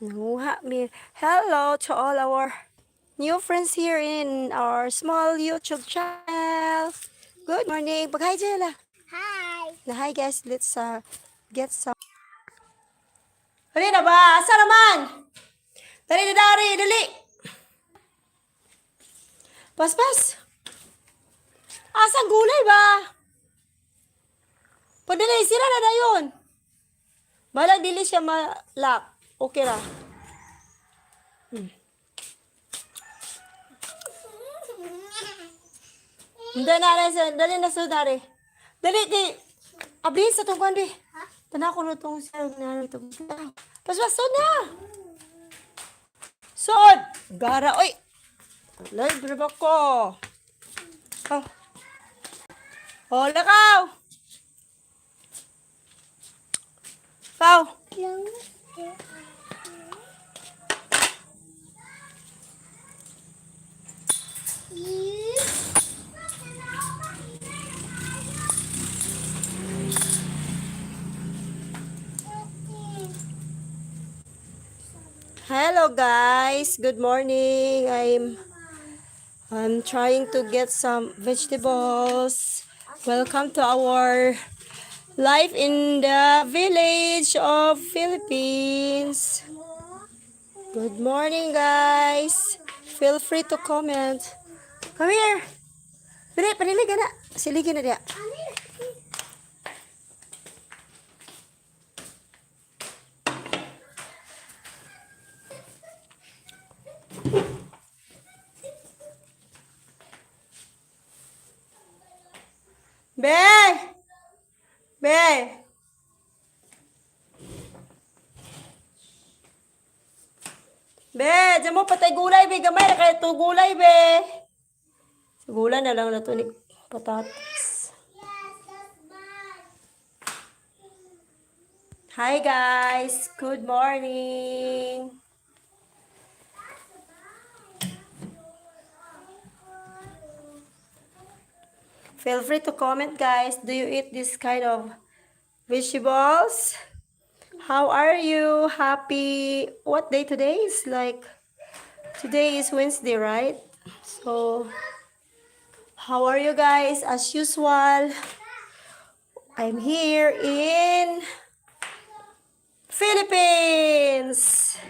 Nanguha me. Hello to all our new friends here in our small YouTube channel. Good morning. Pag-hi, Jella. Hi. Hi guys, let's get some. Dali na ba? Asa naman? Dali na dari, dali. Pas. Asang gulay ba? Padali, sira na yun. Balang dili siya malak. Okay ra. Dali na sa dari. Dali, di. Abis sa tungkuan, bi. Tanah ko na itong siya na ito. Pas, sod na. Sod. Gara, oy. Alay, berapa ko. Oh. Oh, lakaw. Kau. Hello guys, good morning. I'm trying to get some vegetables. Welcome to our life in the village of Philippines. Good morning guys. Feel free to comment. Come here. Dali, panilig na. Siligin na diya. Be! Be! Be, dyan mo patay gulay, be. Gamay na kayo ito gulay, be. Gulay na lang na ito ni patatas. Hi guys, good morning. Feel free to comment guys. Do you eat this kind of vegetables? How are you? Happy what day today is? Like today is Wednesday, right? So how are you guys? As usual, I'm here in Philippines.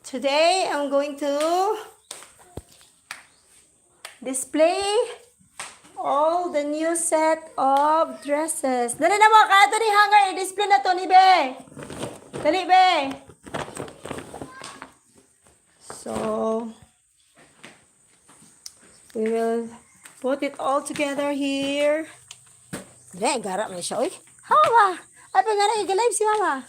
Today I'm going to display all the new set of dresses. Dali na mo, kaya ito ni hanger, i-display na to ni Be. Dali, Be. So, we will put it all together here. Dali, garap na siya, oy. Hawa ba? Ay, pa nga na, i-live si Mama.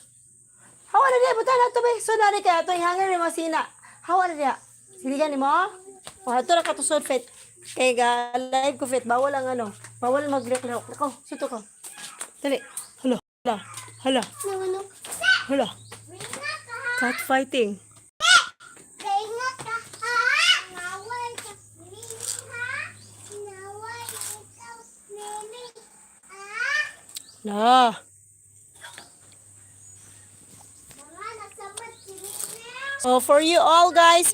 Hawa na diya, buta na ito, Be. So, nari kaya ito, i-hanger ni Masina. Hawa na diya. Siligan ni mo. O, ito na katusod, Fet. Kaya live ko, Fet. Bawal ang ano. Bawal mag-reklamo. Ako, suto ko. Dali. Hala. Cat fighting. Na. So for you all guys,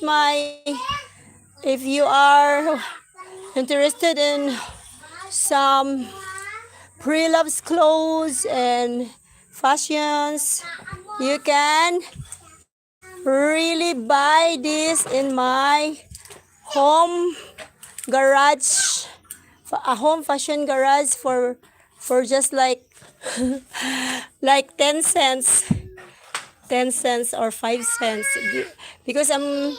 if you are interested in some pre-loved clothes and fashions, you can really buy this in my home garage, a home fashion garage for just like like 10 cents or 5 cents, because I'm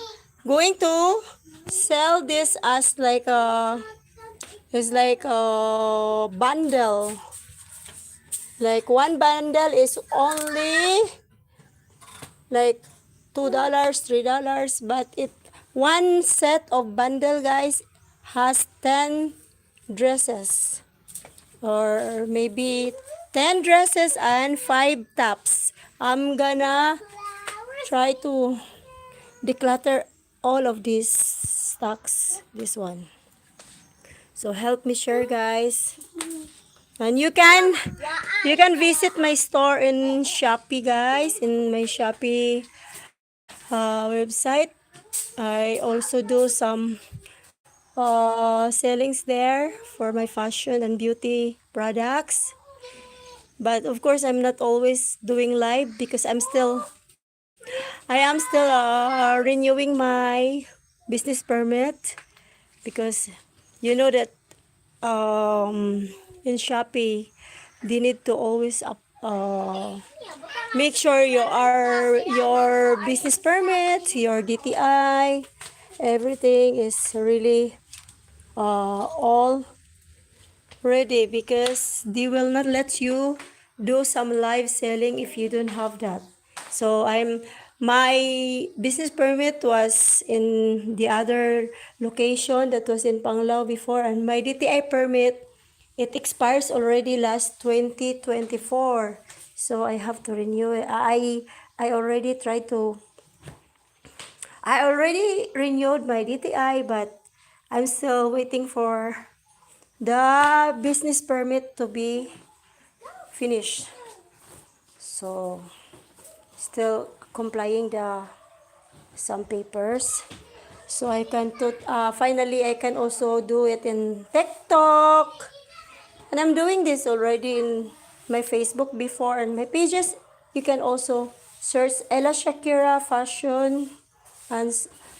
going to sell this as like a bundle. Like one bundle is only like $2, $3, but one set of bundle guys has 10 dresses, or maybe 10 dresses and 5 tops. I'm gonna try to declutter all of these stocks, this one. So help me share guys. And you can visit my store in Shopee, guys, in my Shopee website. I also do some sellings there for my fashion and beauty products. But of course, I'm not always doing live because I am still renewing my business permit, because you know that in Shopee they need to always make sure your business permit, your DTI, everything is really all ready, because they will not let you do some live selling if you don't have that. So my business permit was in the other location that was in Panglao before, and my DTI permit, it expires already last 2024. So I have to renew it. I already tried to I already renewed my DTI, but I'm still waiting for the business permit to be finished. So still complying the some papers. So finally I can also do it in TikTok. And I'm doing this already in my Facebook before and my pages. You can also search Ellashakira Fashion and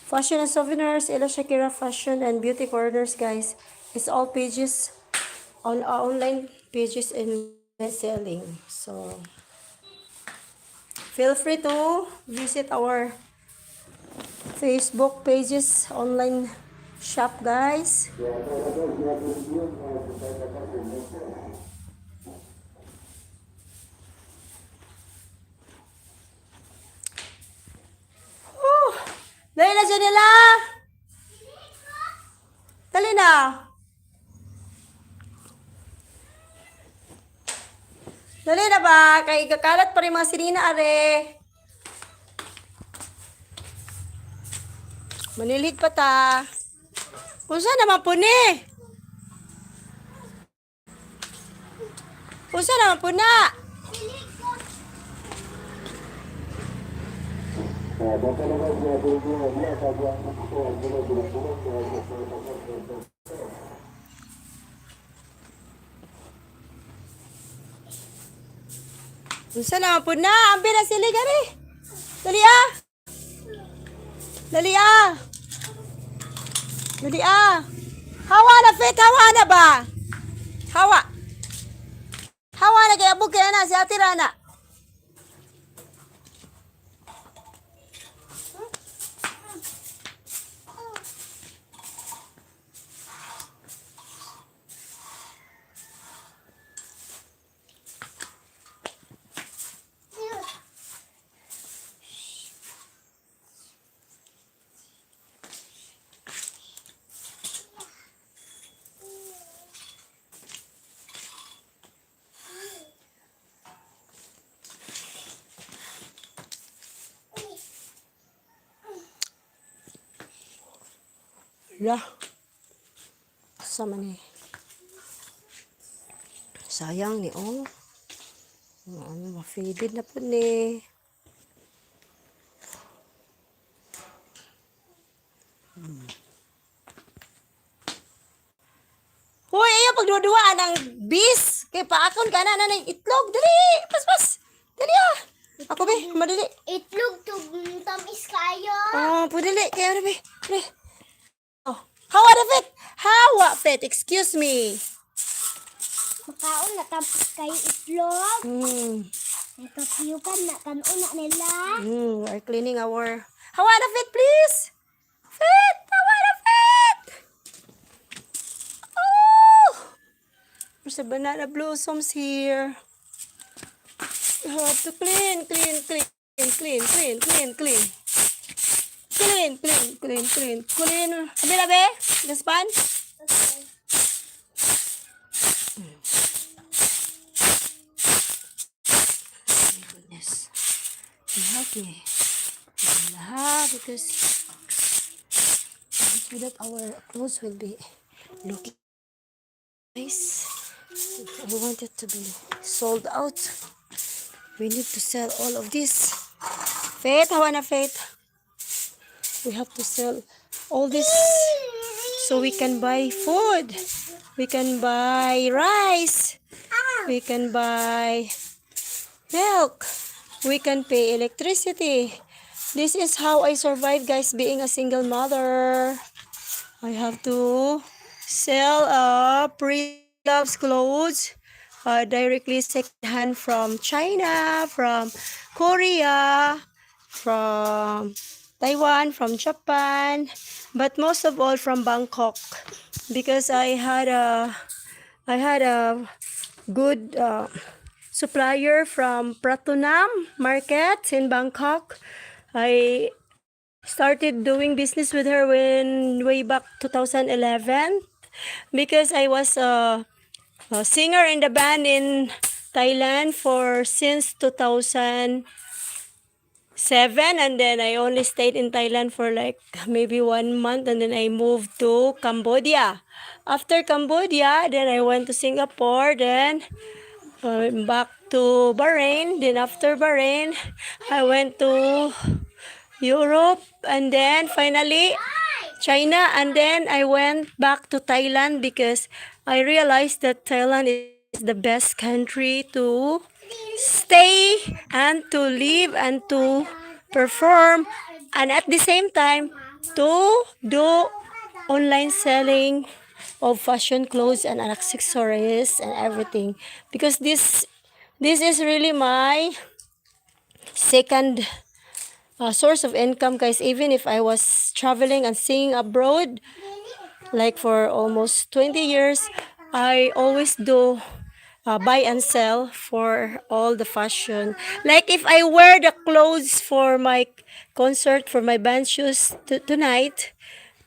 Fashion and Souvenirs, Ellashakira Fashion and Beauty Corners, guys. It's all pages on online pages and selling. So feel free to visit our Facebook pages, online shop, guys. Oh, dali na dyan nila. Dali na. Dali na ba? Kay kakalat pa rin mga sinina, are. Manilig pa ta. Kung saan naman po ni? Kung saan naman po na? Kung saan naman po na? Ambi na sili, gari. Dali ah. Dali ah. Dali ah. Hawa na, Fit. Hawa na ba? Hawa. Hawa na kaya bukay na si Ate Rana. Lah. Sama ni. Sayang ni, oh. Ano, ma-faded na po ni. Hoy, ayaw pagduduaan ng bis. Kay paakon ka na ng itlog. Dali, pas. Dali ah. Ako be, madali. Itlog to tamis kayo. Oh, pudali. Kaya na be. Dali. Oh, hawa na, Fit. Hawa, Fit. Excuse me. Makaon na tamis kayo itlog. Nakapiyukan na kanuna nila. We are cleaning our... Hawa na, Fit, please. Fit, hawa na, Fit. Oh, there's a banana blossoms here. You have to clean. Clean. Abi, gaspan? Goodness. You help me. Lahat, because so that our clothes will be looking nice. I want it to be sold out. We need to sell all of this. Faith, how na Faith? We have to sell all this so we can buy food. We can buy rice. We can buy milk. We can pay electricity. This is how I survive, guys, being a single mother. I have to sell pre-loves clothes directly secondhand from China, from Korea, from Taiwan, from Japan, but most of all from Bangkok, because I had a good supplier from Pratunam Market in Bangkok. I started doing business with her when way back 2011 because I was a singer in the band in Thailand for since 2007, and then I only stayed in Thailand for like maybe 1 month, and then I moved to Cambodia. After Cambodia, then I went to Singapore, then back to Bahrain. Then after Bahrain, I went to Europe, and then finally China, and then I went back to Thailand because I realized that Thailand is the best country to stay and to live and to perform, and at the same time to do online selling of fashion clothes and accessories and everything, because this is really my second source of income, guys. Even if I was traveling and singing abroad like for almost 20 years, I always do buy and sell for all the fashion. Like if I wear the clothes for my concert, for my band shoes tonight,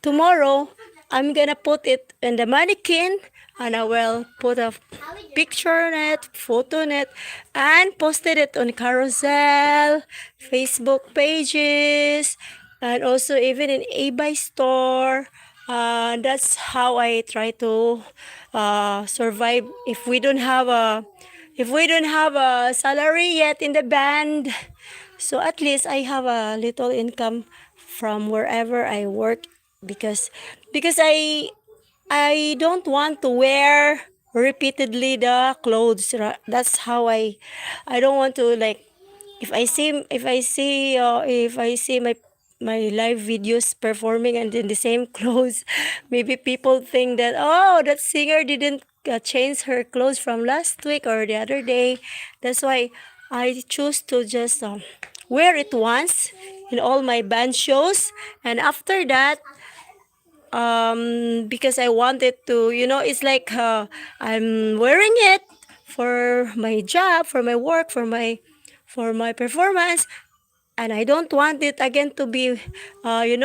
tomorrow I'm gonna put it in the mannequin, and I will put a picture on it, photo on it, and posted it on Carousel, Facebook pages, and also even in eBay store. That's how I try to survive if we don't have a salary yet in the band. So at least I have a little income from wherever I work, because because I don't want to wear repeatedly the clothes. That's how I don't want to, like, if I see my live videos performing and in the same clothes, maybe people think that, oh, that singer didn't change her clothes from last week or the other day. That's why I choose to just wear it once in all my band shows, and after that, because I wanted to, it's like I'm wearing it for my job, for my work, for my performance, and I don't want it again to be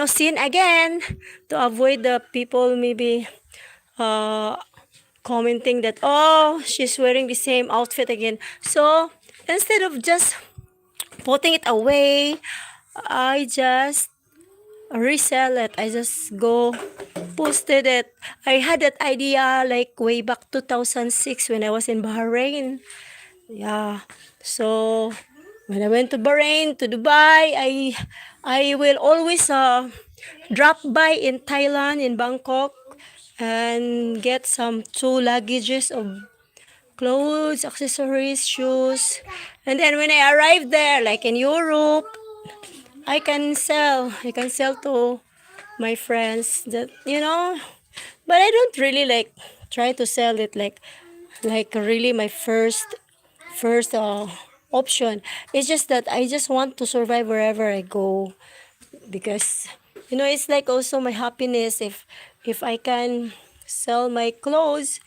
seen again, to avoid the people maybe uh commenting that, oh, she's wearing the same outfit again. So instead of just putting it away, I just resell it. I just go posted it. I had that idea like way back 2006 when I was in Bahrain. Yeah. So when I went to Bahrain, to Dubai, I will always drop by in Thailand, in Bangkok, and get some two luggages of clothes, accessories, shoes. And then when I arrive there, like in Europe, I can sell to my friends that, but I don't really like try to sell it like really my first option. It's just that I just want to survive wherever I go, because it's like also my happiness if I can sell my clothes,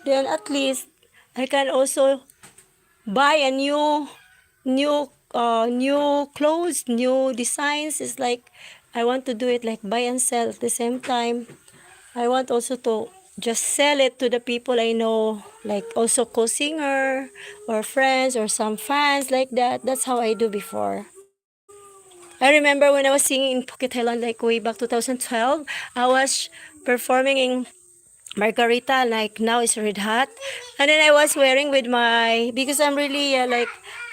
then at least I can also buy a new clothes, new designs. It's like I want to do it like buy and sell at the same time. I want also to just sell it to the people I know, like also co-singer or friends or some fans like that. That's how I do before. I remember when I was singing in Phuket, Thailand, like way back 2012, I was performing in margarita, like now it's red hot. And then I was wearing with my, because I'm really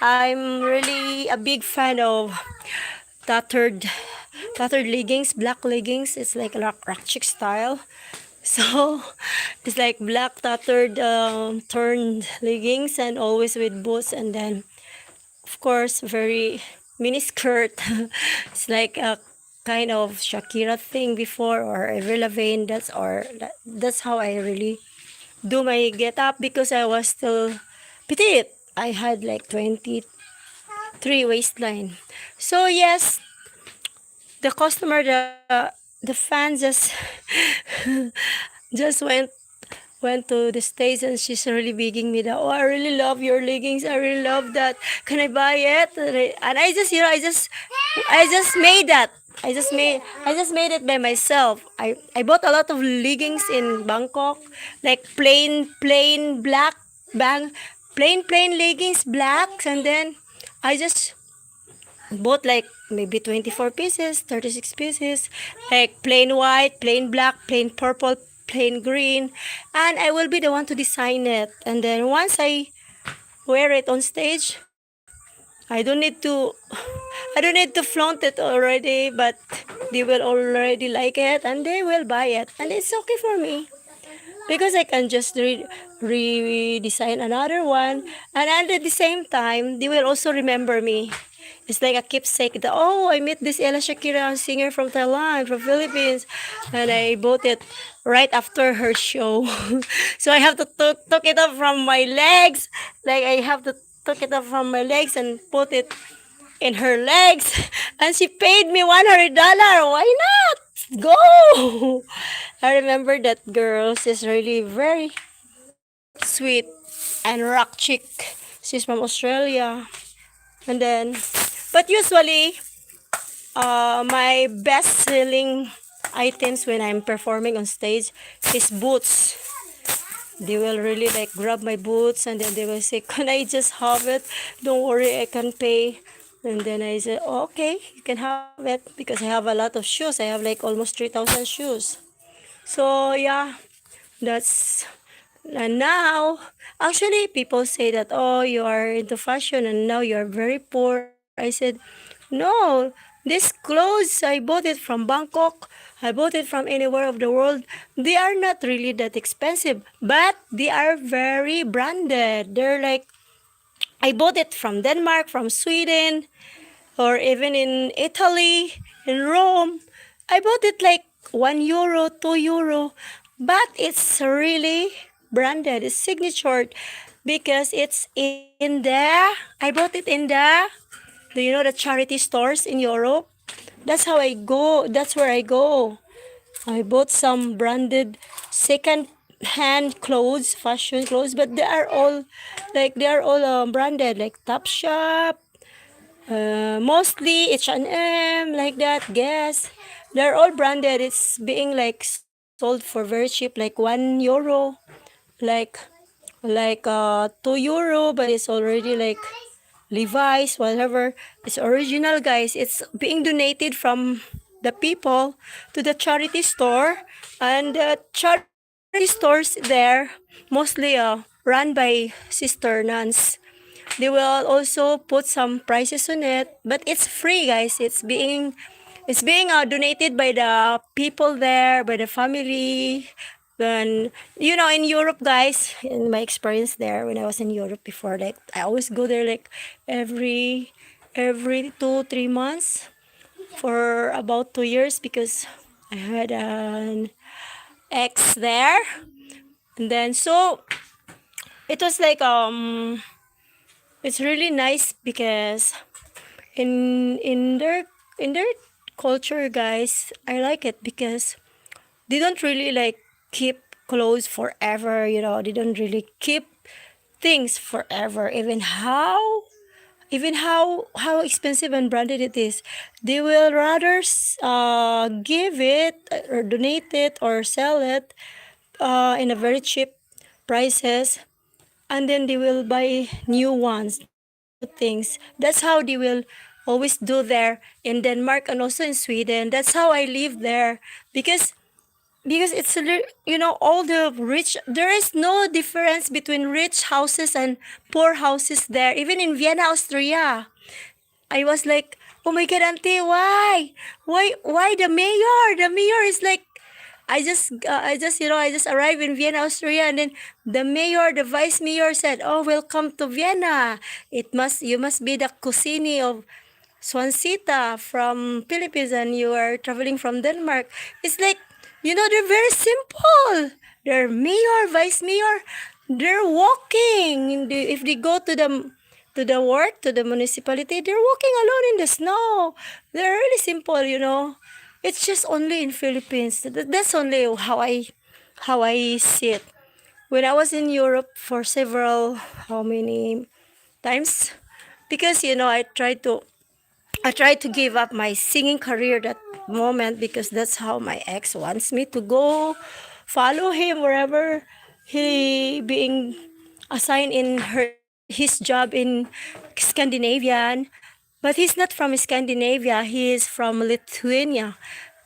I'm really a big fan of tattered tattered leggings, black leggings. It's like rock chick style. So it's like black tattered turned leggings, and always with boots, and then of course very mini skirt. It's like a kind of Shakira thing before, or Avril Lavigne. That's how I really do my get up, because I was still petite. I had like 23 waistline. So yes, the customer, the fan just went to the stage, and she's really begging me that, oh, I really love your leggings, I really love that, can I buy it? And I just, I just made that. I just made it by myself. I bought a lot of leggings in Bangkok, like plain black bang plain leggings, blacks, and then I just bought like maybe 24 pieces, 36 pieces, like plain white, plain black, plain purple, plain green, and I will be the one to design it. And then once I wear it on stage, I don't need to I don't need to flaunt it already, but they will already like it and they will buy it, and it's okay for me because I can just redesign another one, and at the same time, they will also remember me. It's like a keepsake that, oh, I met this Ellashakira singer from Thailand, from Philippines, and I bought it right after her show. So I have to took it off from my legs, like I have to took it off from my legs and put it in her legs, and she paid me $100. Why not? Go! I remember that girl. She's really very sweet and rock chick. She's from Australia. And then, but usually, my best selling items when I'm performing on stage is boots. They will really like grab my boots, and then they will say, can I just have it? Don't worry, I can pay. And then I said, oh, okay, you can have it, because I have a lot of shoes. I have like almost 3,000 shoes. So yeah, that's, and now actually people say that, oh, you are into fashion and now you are very poor. I said, no, these clothes, I bought it from Bangkok, I bought it from anywhere of the world. They are not really that expensive, but they are very branded. They're like, I bought it from Denmark, from Sweden, or even in Italy, in Rome. I bought it like €1, €2, but it's really branded, it's signatured, because it's in I bought it in do you know the charity stores in Europe? That's how I go, that's where I go. I bought some branded second hand clothes, fashion clothes, but they are all branded, like Topshop, mostly H&M, like that, Guess. They're all branded. It's being like sold for very cheap, like €1, like €2, but it's already like Levi's, whatever. It's original, guys. It's being donated from the people to the charity store, and the charity stores there mostly run by sister nuns. They will also put some prices on it, but it's free, guys. It's being donated by the people there, by the family. And in Europe, guys, in my experience there when I was in Europe before, like I always go there like every 2 3 months for about 2 years, because I had an ex there. And then so it was like it's really nice, because in their culture, guys, I like it because they don't really like keep clothes forever. They don't really keep things forever, even how expensive and branded it is. They will rather give it or donate it or sell it in a very cheap prices, and then they will buy new ones, new things. That's how they will always do there in Denmark and also in Sweden. That's how I live there, because because all the rich, there is no difference between rich houses and poor houses there, even in Vienna, Austria. I was like, oh my god, auntie, why the mayor is like, I just arrived in Vienna, Austria, and then the vice mayor said, oh, welcome to Vienna. You must be the cousine of Swansita from Philippines, and you are traveling from Denmark. It's like, they're very simple. They're mayor, vice mayor. They're walking. If they go to the work, to the municipality, they're walking alone in the snow. They're really simple. It's just only in Philippines. That's only how I see it. When I was in Europe for how many times? Because I tried to give up my singing career that moment, because that's how my ex wants me to go follow him wherever he being assigned in his job in Scandinavian. But he's not from Scandinavia, he is from Lithuania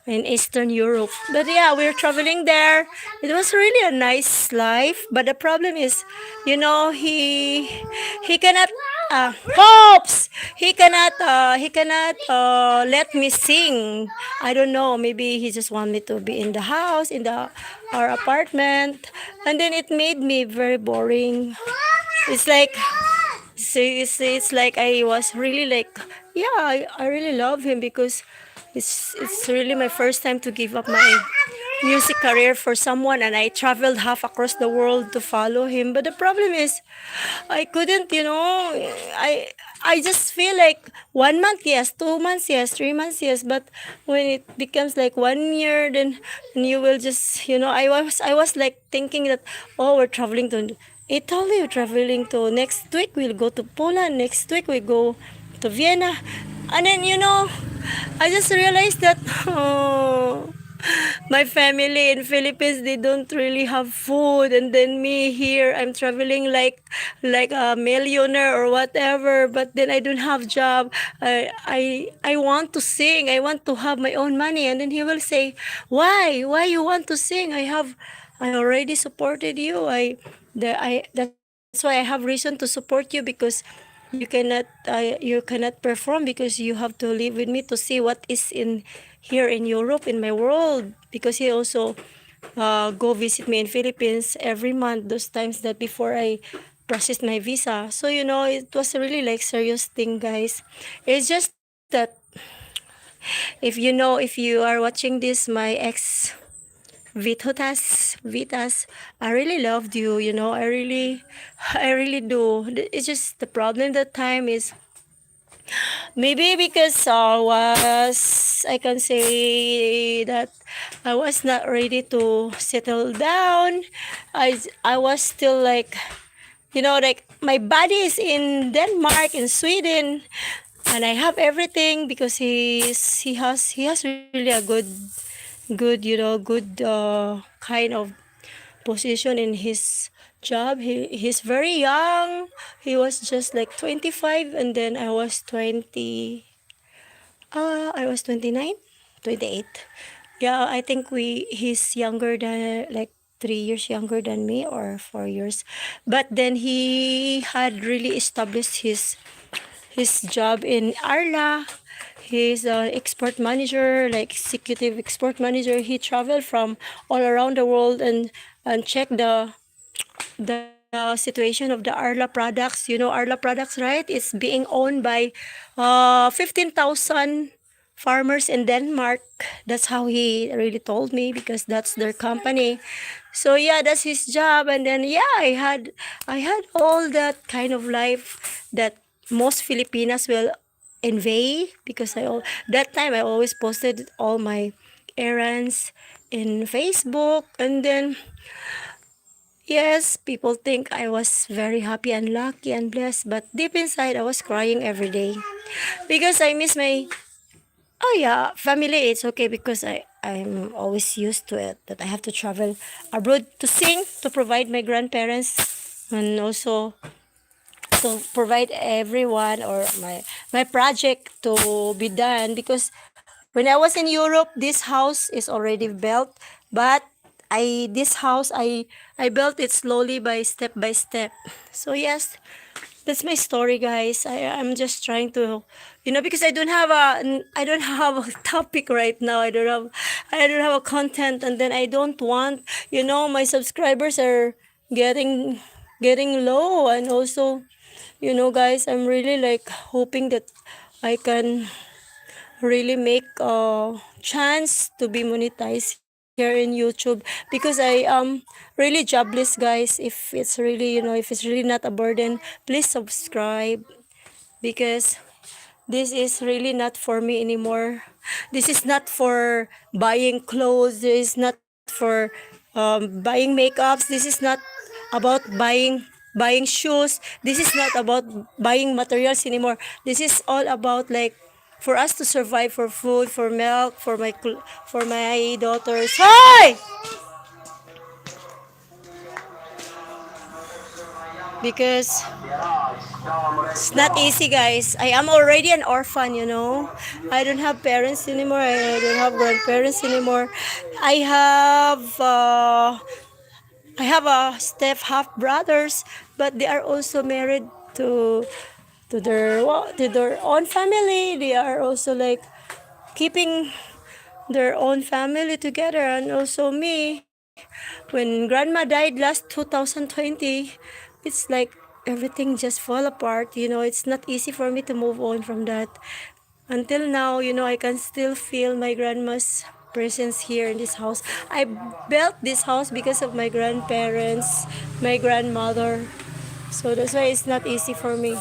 in Eastern Europe. But yeah, we're traveling there. It was really a nice life, but the problem is, he cannot Pops! He cannot let me sing. I don't know, maybe he just want me to be in the house, in the our apartment, and then it made me very boring. It's like, it's like I was really like, yeah, I really love him, because it's really my first time to give up my music career for someone, and I traveled half across the world to follow him. But the problem is, I couldn't, I just feel like 1 month, yes, 2 months, yes, 3 months, yes. But when it becomes like 1 year, then you will just, I was like thinking that, oh, we're traveling to Italy, we're traveling to next week, we'll go to Poland, next week we go to Vienna. And then, I just realized that, oh, my family in Philippines, they don't really have food, and then me here, I'm traveling like a millionaire or whatever, but then I don't have job. I want to sing, I want to have my own money. And then he will say, why you want to sing? I already supported you. That's why I have reason to support you, because you cannot perform, because you have to live with me to see what is in here in Europe, in my world. Because he also go visit me in Philippines every month, those times that before I processed my visa. So it was a really like serious thing, guys. It's just that, if you are watching this, my ex Vitas, I really loved you, I really do. It's just the problem that time is, maybe because I can say that I was not ready to settle down. I was still like, like my body is in Denmark, in Sweden, and I have everything, because he has really a good kind of position in his job. He's very young. He was just like 25, and then I was 29, 28. Yeah, I think he's younger than, like, 3 years younger than me, or 4 years. But then he had really established his job in Arla. He's an export manager, like executive export manager. He traveled from all around the world, and check the situation of the Arla products. Arla products, right? It's being owned by 15,000 farmers in Denmark. That's how he really told me, because that's their company. So yeah, that's his job. And then yeah, I had all that kind of life that most Filipinas will envy, because that time I always posted all my errands in Facebook. And then yes, people think I was very happy and lucky and blessed, but deep inside I was crying every day, because I miss my, oh yeah, family. It's okay, because I'm always used to it, that I have to travel abroad to sing, to provide my grandparents, and also to provide everyone, or my project to be done. Because when I was in Europe, this house is already built, but this house I built it slowly by step. So yes, that's my story, guys. I'm just trying to, because I don't have a topic right now. I don't have a content, and then I don't want, my subscribers are getting getting low, and also, guys, I'm really like hoping that I can really make a chance to be monetized here in YouTube, because I am really jobless, guys. If it's really not a burden, please subscribe, because this is really not for me anymore. This is not for buying clothes. This is not for buying makeups. This is not about buying shoes. This is not about buying materials anymore. This is all about like for us to survive, for food, for milk, for my daughters. Hi! Because it's not easy, guys. I am already an orphan. I don't have parents anymore. I don't have grandparents anymore. I have uh, I have a step half brothers, but they are also married to to their own family. They are also like keeping their own family together, and also me. When grandma died last 2020, it's like everything just fall apart. It's not easy for me to move on from that. Until now, I can still feel my grandma's presence here in this house. I built this house because of my grandparents, my grandmother. So that's why it's not easy for me.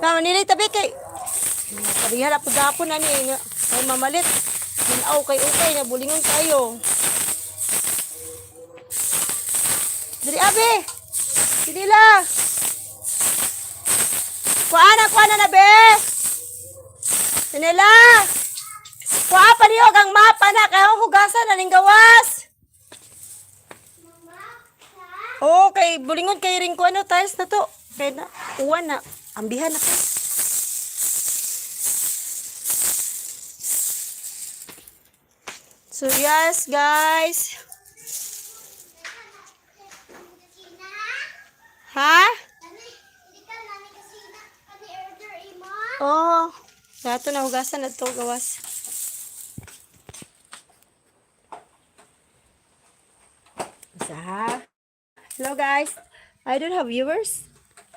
Tama nilay tabi kay Parihan na pagapon na ni ay mamalit. Minaw kay ukay na bulingon kayo. Diri abi. Sinila. Kuana na be. Sinila. Kuha pa niyo gang mapa na kay hugasan na ning gawas. Okay, bulingon kay ring ko tiles na to. Kay na uwan na ambihan na ko. So yes, guys. Ha? Oh, dato na hugasan na to gawas. Sa. Hello guys. I don't have viewers.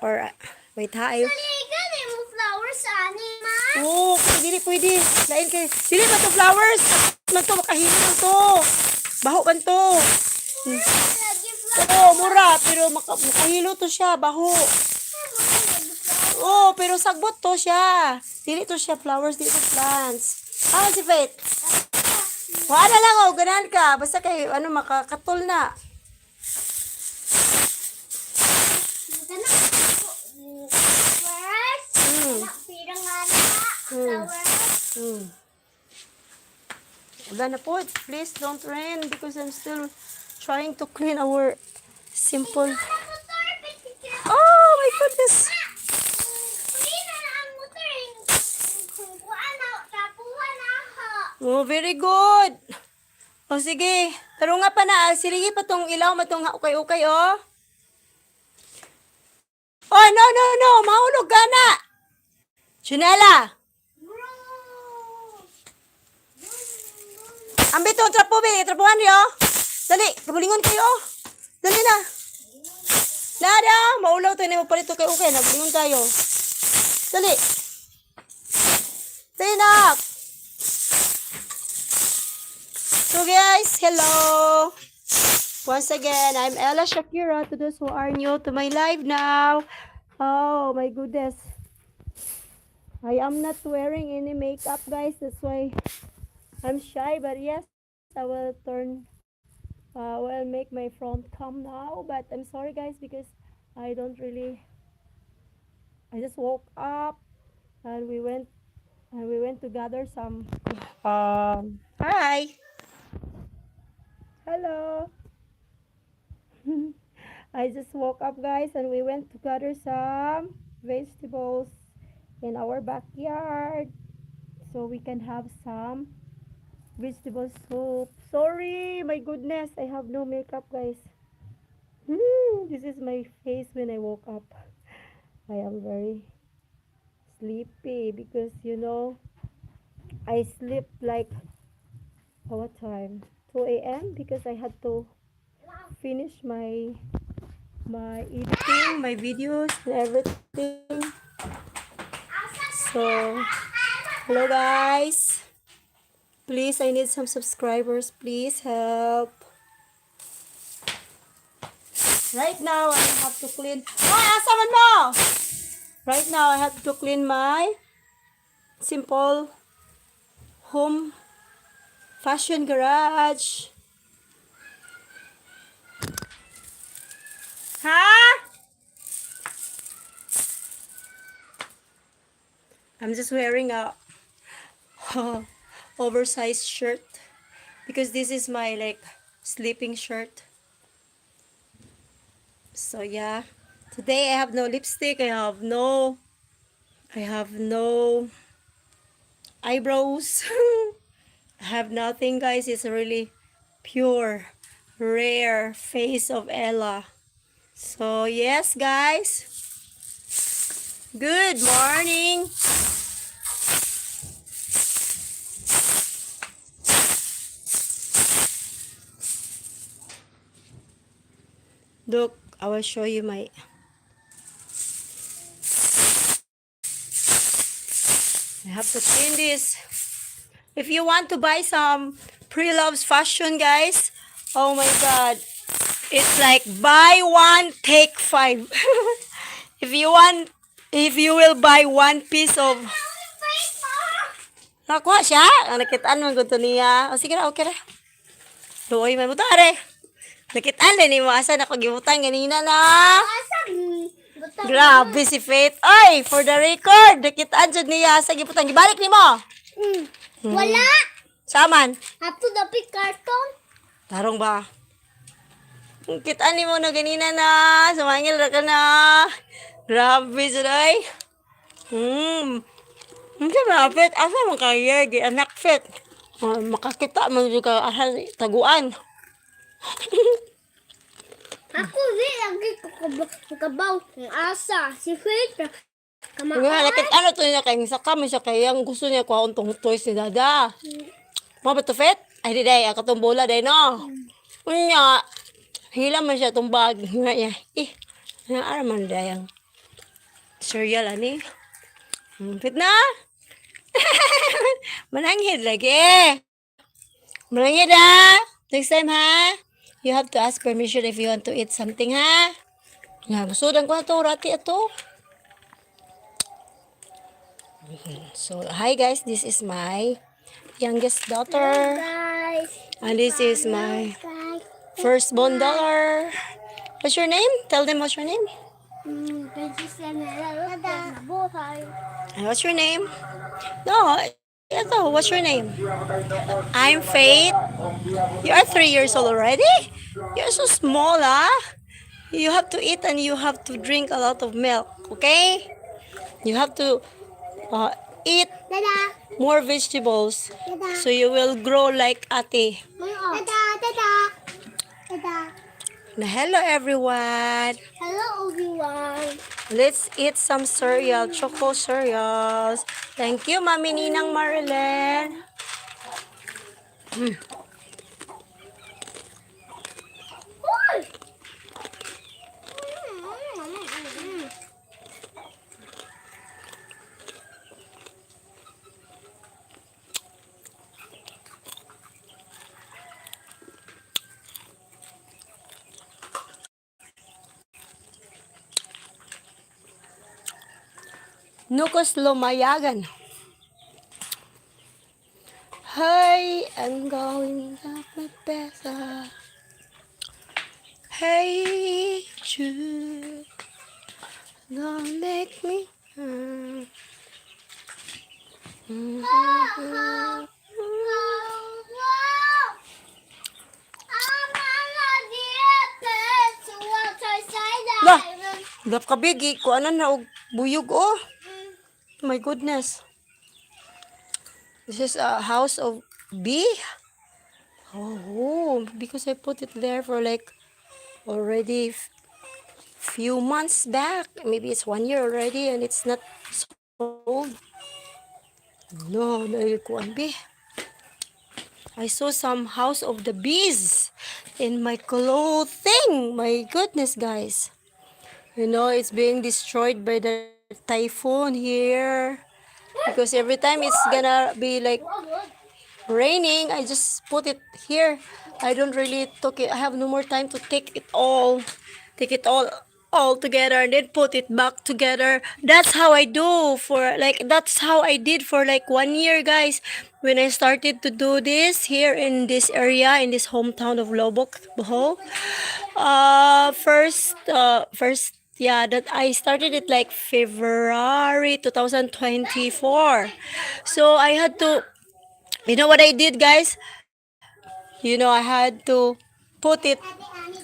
Or wait ha. Mo flowers ani ma. Oh, pwede. Lain kay. Dili ba to flowers? Man to makahilo to. Baho man to. Oo, mura. Pero makahilo to siya. Baho. Oh, pero sagbot to siya. Dili to siya flowers, dili to plants. Ah, si Faith. Wala lang oh, ganahan ka. Basta kay makakatol na. Wala na po. Please don't rain because I'm still trying to clean our simple. Oh my goodness. Oh, very good. O sige. Taro nga pa na. Siligi pa tong ilaw matong ukay-ukay oh. Oh, no. Mahulog ka na. Junela. Ambil to trapo be. Trapuhan niyo. Dali. Kabulingon kayo. Dali na. Nada. Maulaw tayo na magpalito kay ukay. Nabulingon tayo. Dali. Dali na. So guys, hello. Once again, I'm Ellashakira. To those who are new to my live now. Oh my goodness. I am not wearing any makeup, guys. That's why I'm shy. But yes, I will make my front cam now. But I'm sorry, guys, because I just woke up and we went to gather some. Hi. Hello. I just woke up, guys, and we went to gather some vegetables in our backyard so we can have some vegetable soup. Sorry, my goodness, I have no makeup, guys. This is my face when I woke up. I am very sleepy because I sleep like what time? 2 a.m. because I had to finish my editing, my videos and everything. So, hello guys. Please, I need some subscribers. Please help. Right now, I have to clean. Ay, asaman mo! Right now, I have to clean my simple home fashion garage. Ha? I'm just wearing a oversized shirt because this is my like sleeping shirt. So yeah, today I have no lipstick. I have no eyebrows. I have nothing, guys. It's a really pure, rare face of Ella. So yes, guys. Good morning. Look, I will show you my. I have to clean this. If you want to buy some pre-loves fashion, guys, oh my god, it's like buy one take five. If you will buy one piece of. Nakuha siya. Ang nakitaan mo gusto niya. O sige na, okay na. Luoy man mo to, are. Nakitaan din mo. Asa na ko gibutang ganina na. Grabe si Faith. Ay, for the record, nakitaan dyan niya. Asa gibutang. Gibalik ni mo. Wala. Saman. Ato dapat karton. Tarong ba? Kitaan ni mo na ganina na. Sumangil na ka na. Grabe siya ay. Hindi ba, Fit? Asa mo kaya? Anak, Fit. Makakita mo juga asal taguan. Ako di lagi kabaw ng asa. Si Faith Nga, nakit ano to niya kay sa kami siya kay ang gusto niya kuha untong toys ni Dada. Mo ba to, Fit? Ay, di day, ako tong bola day, no? Unya, hila man siya tong bag. Nga niya, ano man day ang cereal, ani? Fit na? Mananghid lagi. Mananghid, ha? Next time, ha? You have to ask permission if you want to eat something, ha? Nga, gusudan ko na to, rati ato. So, hi guys, this is my youngest daughter. guys. And this is my firstborn daughter. What's your name? Tell them what's your name. Princess Ellashakira And what's your name? No, ito, what's your name? I'm Faith. You are 3 years old already? You're so small, ah. You have to eat and you have to drink a lot of milk, okay? You have to eat Dada. more vegetables Dada. so you will grow like ate. Dada. Dada. Dada. Na hello everyone. Hello everyone. Let's eat some cereal, choco cereals. Thank you, Mami Ninang Marilyn. Nukos lumayagan. Hey, I'm going up my best. Hey, Jude, don't make me. Gap ka big, kuanan na og buyog oh. My goodness. This is a house of bee. Oh, because I put it there for like already few months back. Maybe it's 1 year already and it's not sold. No, kuan bee. I saw some house of the bees in my clothing. My goodness, guys. You know, it's being destroyed by the typhoon here. Because every time it's gonna be like raining, I just put it here. I don't really took it. I have no more time to take it all together and then put it back together. That's how I do for like that's how I did for like 1 year, guys. When I started to do this here in this area in this hometown of Lobok, Bohol. First yeah, that I started it like February 2024. So I had to, you know what I did, guys? You know, I had to put it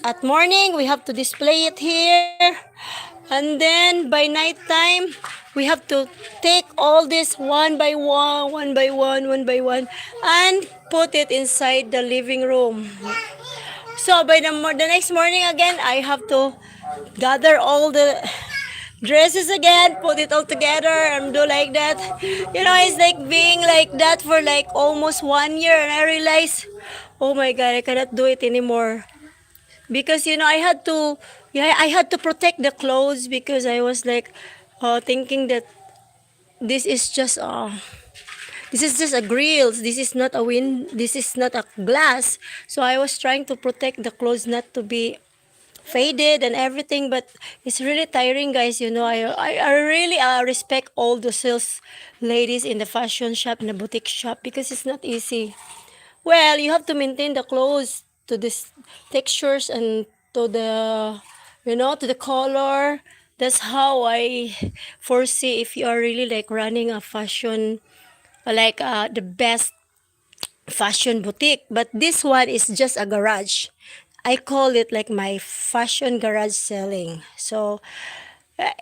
at morning. We have to display it here. And then by night time, we have to take all this one by one, and put it inside the living room. So by the next morning again, I have to gather all the dresses again, put it all together, and do like that. You know, it's like being like that for like almost 1 year, and I realized, oh my god, I cannot do it anymore because you know I had to, yeah, I had to protect the clothes because I was like thinking that this is just this is just a grills. This is not a wind. This is not a glass. So I was trying to protect the clothes not to be faded and everything, but it's really tiring, guys. You know, I really respect all the sales ladies in the fashion shop, in the boutique shop, because it's not easy. Well, you have to maintain the clothes to this textures and to the, you know, to the color. That's how I foresee if you are really like running a fashion, like the best fashion boutique. But this one is just a garage. I call it like my fashion garage selling. So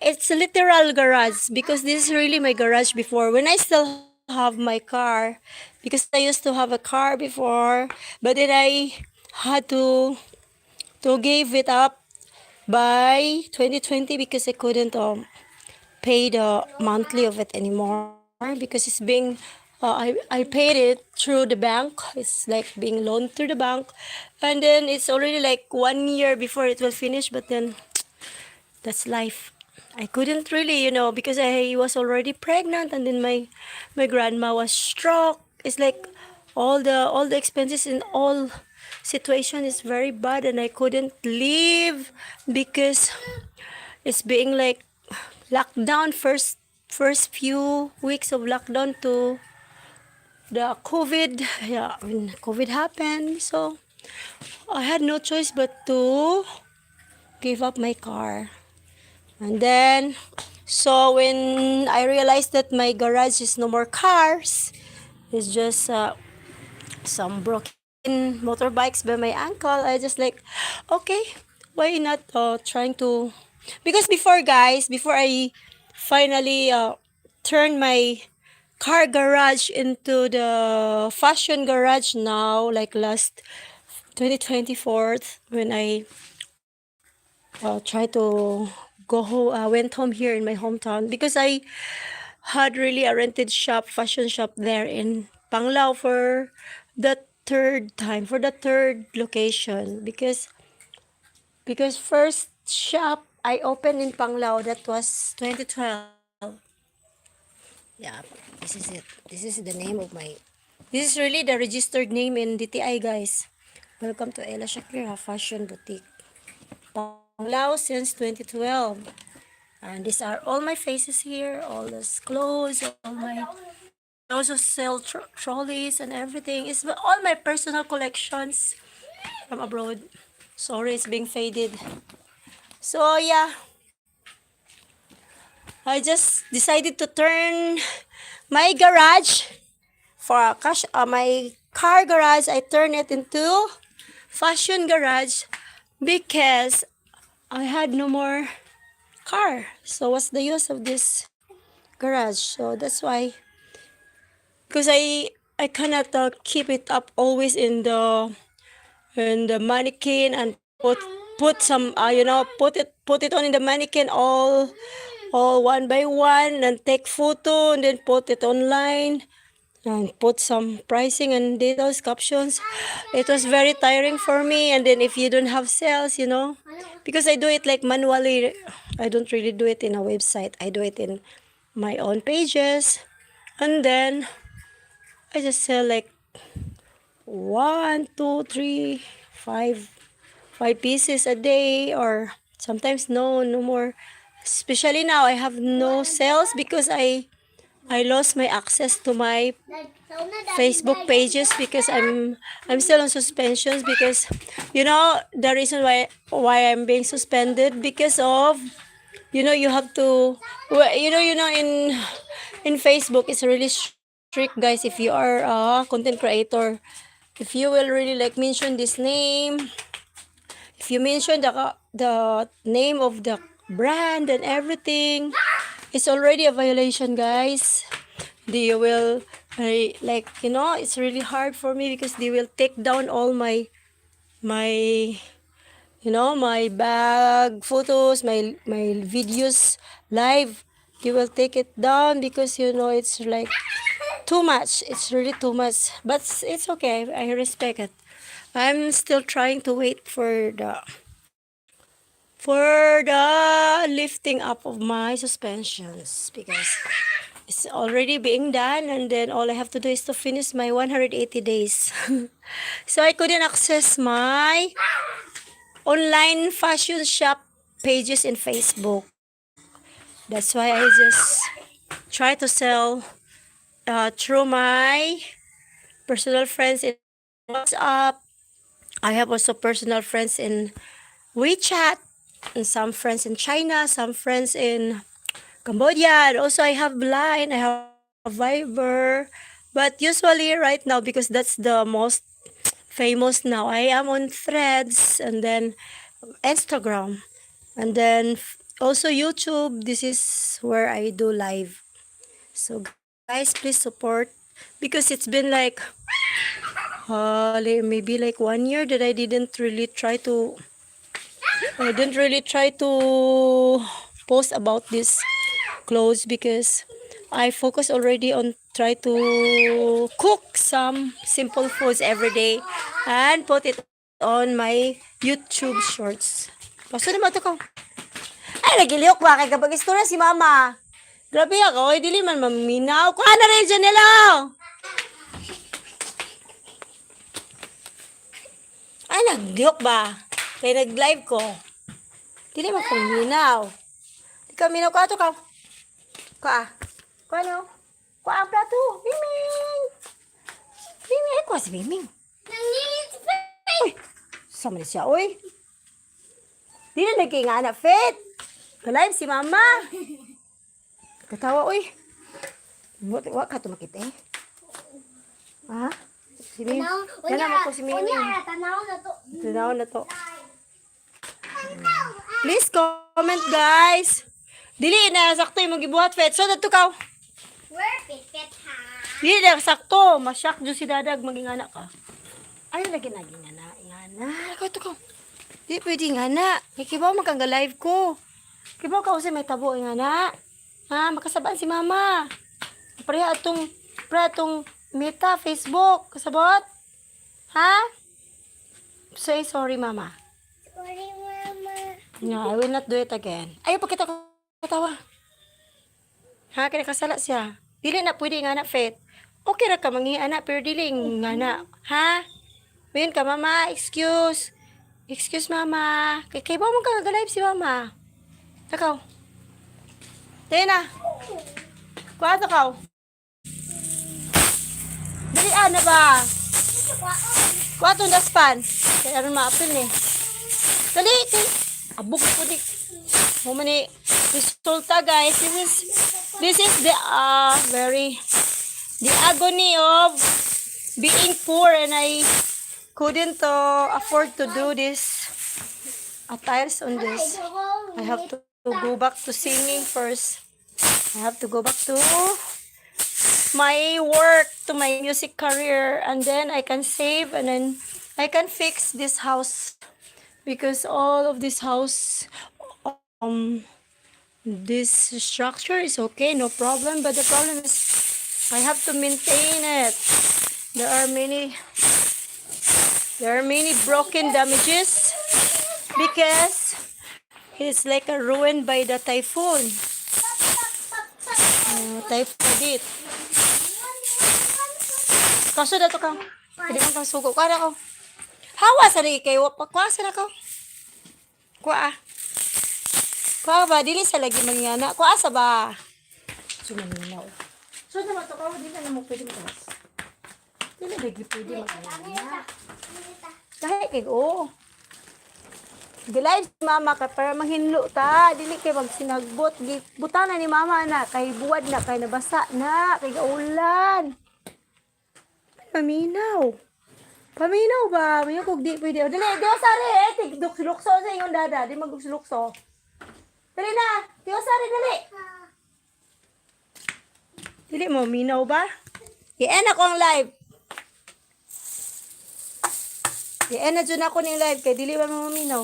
it's a literal garage because this is really my garage before when I still have my car, because I used to have a car before, but then I had to give it up by 2020 because I couldn't pay the monthly of it anymore because it's being I paid it through the bank. It's like being loaned through the bank, and then it's already like 1 year before it will finish, but then that's life. I couldn't really, you know, because I was already pregnant, and then my grandma was struck. It's like all the expenses in all situation is very bad, and I couldn't leave because it's being like lockdown first few weeks of lockdown to the COVID. Yeah, when COVID happened, so I had no choice but to give up my car. And then, so when I realized that my garage is no more cars, it's just some broken motorbikes by my uncle, I just like, okay, why not trying to, because before, guys, before I finally turned my car garage into the fashion garage now, like last 2024, when I tried to went home here in my hometown because I had really a rented shop, fashion shop there in Panglao for the third time, for the third location, because first shop I opened in Panglao, that was 2012. Yeah, this is it. This is the name of my, this is really the registered name in DTI, guys. Welcome to Ellashakira Fashion Boutique. Panglao since 2012. And these are all my faces here, all those clothes, all my, I also sell trolleys and everything. It's all my personal collections from abroad. Sorry, it's being faded. So yeah, I just decided to turn my garage for a cash, my car garage. I turn it into fashion garage because I had no more car. So what's the use of this garage? So that's why, because I cannot keep it up always in the mannequin and put some put it on in the mannequin all one by one and take photo and then put it online and put some pricing and details captions. It was very tiring for me. And then if you don't have sales, because I do it like manually, I don't really do it in a website. I do it in my own pages, and then I just sell like one, two, three, five pieces a day, or sometimes no more. Especially now, I have no sales because I lost my access to my Facebook pages because I'm still on suspensions because the reason why I'm being suspended because of you have to in Facebook it's really strict, guys. If you are a content creator, if you will really like mention this name, if you mention the name of the brand and everything, it's already a violation, guys. They will it's really hard for me because they will take down all my my bag photos, my videos live. They will take it down because it's like too much. It's really too much, but it's okay. I respect it. I'm still trying to wait for the lifting up of my suspensions because it's already being done, and then all I have to do is to finish my 180 days. So I couldn't access my online fashion shop pages in Facebook. That's why I just try to sell through my personal friends in WhatsApp. I have also personal friends in WeChat, and some friends in China, some friends in Cambodia, and also I have Line, I have Viber. But usually right now, because that's the most famous now, I am on Threads and then Instagram. And then also YouTube. This is where I do live. So guys, please support because it's been like maybe like 1 year that I didn't really try to post about this clothes because I focus already on try to cook some simple foods every day and put it on my YouTube shorts. Paso naman ito ko. Ay, nagiliok ba? Kaya kapag istorya si mama. Grabe ako, ay dili man maminaw. Kuha na rin dyan nila. Ay, nagliok ba? Kaya nag-live ko. Dili man kong minaw. Di ka minaw ka ito ka. Kuha. Kuha no? Kuha ang plato. Miming. Miming. Ay, kuha si Miming. Uy, sama na siya, uy. Di na naging anak fit. Ka-live si mama. Katawa, uy. Wa ka ito makita eh. Ha? Si Miming. Tanaw ko si Miming. Tanaw na to. Please comment, guys. Dili na sakto yung magibuhat fet. So, dato ka. Where fit ha? Dili na sakto. Masyak dyan si dadag maging anak ka. Ay, lagi naging anak. Ingana. Ikaw ito ka. Di pwede ingana. Kibaw magkang live ko. Kibaw ka usay may tabo ingana. Ha, makasabaan si mama. Pareha atong meta, Facebook. Kasabot? Ha? Say sorry, mama. Sorry, mama. No, I will not do it again. Ayaw pa kita katawa. Ha, kaya kasala siya. Dili na pwede ingana, Faith. Okay ra ka mangi anak pero dili ingana. Ha? Win ka, mama. Excuse. Excuse, mama. Kay ba mo ka nag-live si mama? Takaw. Tayo na. Kuha takaw. Dali na ba? Kuha itong daspan. Kaya rin ma-apil ni. Dali. Abog ko di. Humani. Resulta, guys. This is the the agony of being poor, and I couldn't afford to do this attires on this. I have to to go back to singing first. I have to go back to my work, to my music career, and then I can save, and then I can fix this house, because all of this house, um this structure is okay, no problem, but the problem is I have to maintain it. There are many broken damages because it's like a ruined by the typhoon. Typhoon did. Kaso dato ka. Pwede kang kang sugo. Kuha na ko. Hawa sa rin kayo. Kuha sa na ko. Kuha. Kuha ba? Dili sa lagi mangyana. Kuha sa ba? Sumaninaw. So naman to ka. Dili na mo pwede makalas. Dili lagi pwede mangyana. Kahit kayo. Gilay si mama ka para manghinlo ta. Dili kay magsinagbot. Butana ni mama na. Kay buwad na. Kay nabasa na. Kay gaulan. Paminaw. Paminaw ba? May kog di pwede. Dali, sari eh. Tigduksulukso sa iyong dada. Di magduksulukso. Dali na. Sari, dali. Dili mo, minaw ba? I-end ako ang live. I-end na dyan ako ng live. Kaya dili ba mo maminaw?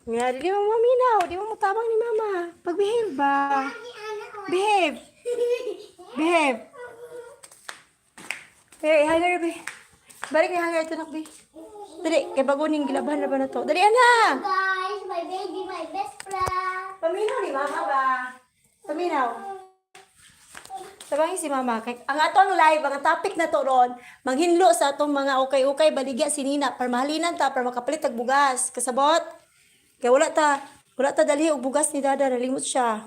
Nga, dili mo maminaw. Di mo matabang ni mama. Pag-behave ba? Behave. Behave. Hey, hanger, be. Balik yung hanger ito, nak, be. Dali, kay baguning gilaban na ba na to? Dali, ana! Guys, my baby, my best friend. Paminaw ni mama ba? Paminaw. Sabangin si mama. Ang atong live, ang topic na to ron, manghinlo sa atong mga ukay-ukay, baligya si Nina, para mahalinan ta, para makapalit ang bugas. Kasabot? Kaya wala ta dali og bugas ni dada, nalimot siya.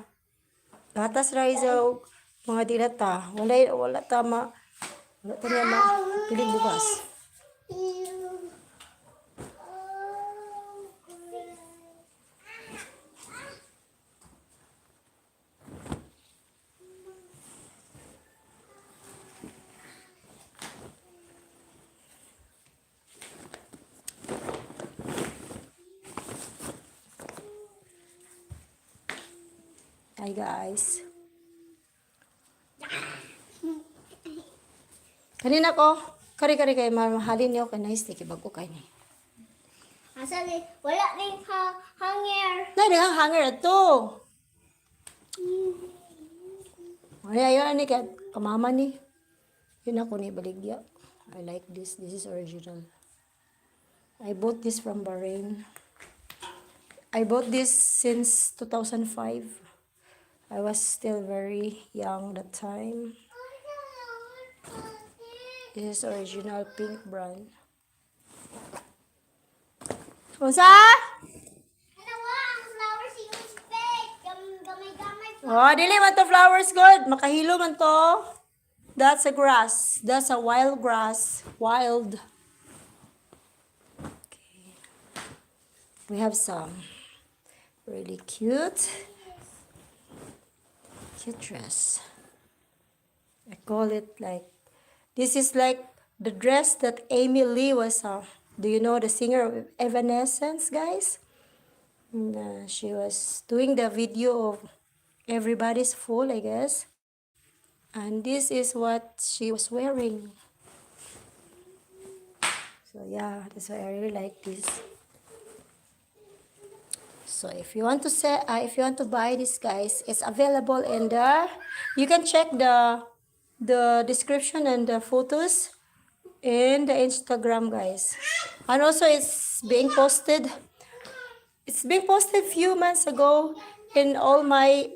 Gatas rice o mga dilata. Wala ta niya piling bugas. Hi guys. Kanina ko, kari kay mahalin niyo kay nice ni kibag ko kay ni. Asali, wala ring hanger. Nay ang hanger ato. Ay ayo ni kay kamama ni. Yun ako ni baligya. I like this. This is original. I bought this from Bahrain. I bought this since 2005. I was still very young that time. This is original pink brand. Unsa? Ano wa ang flowers yung fake? Gamay-gamay. Oh, dili man to flowers good. Makahilo man to. That's a grass. That's a wild grass. Wild. Okay. We have some really cute dress. I call it like, this is like the dress that Amy Lee was, do you know the singer of Evanescence, guys? And, she was doing the video of Everybody's Full, I guess. And this is what she was wearing. So yeah, that's why I really like this. So if you want to buy this, guys, it's available in the. You can check the description and the photos in the Instagram, guys. And also it's being posted. It's being posted few months ago in all my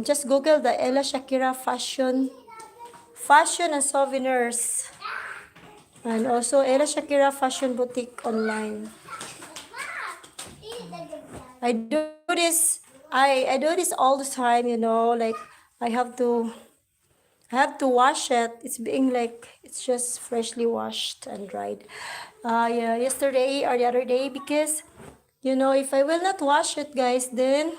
just Google the Ellashakira fashion and souvenirs. And also Ellashakira fashion boutique online. I do this all the time, you know, like I have to wash it. It's just freshly washed and dried. Yeah, yesterday or the other day, because you know, if I will not wash it, guys, then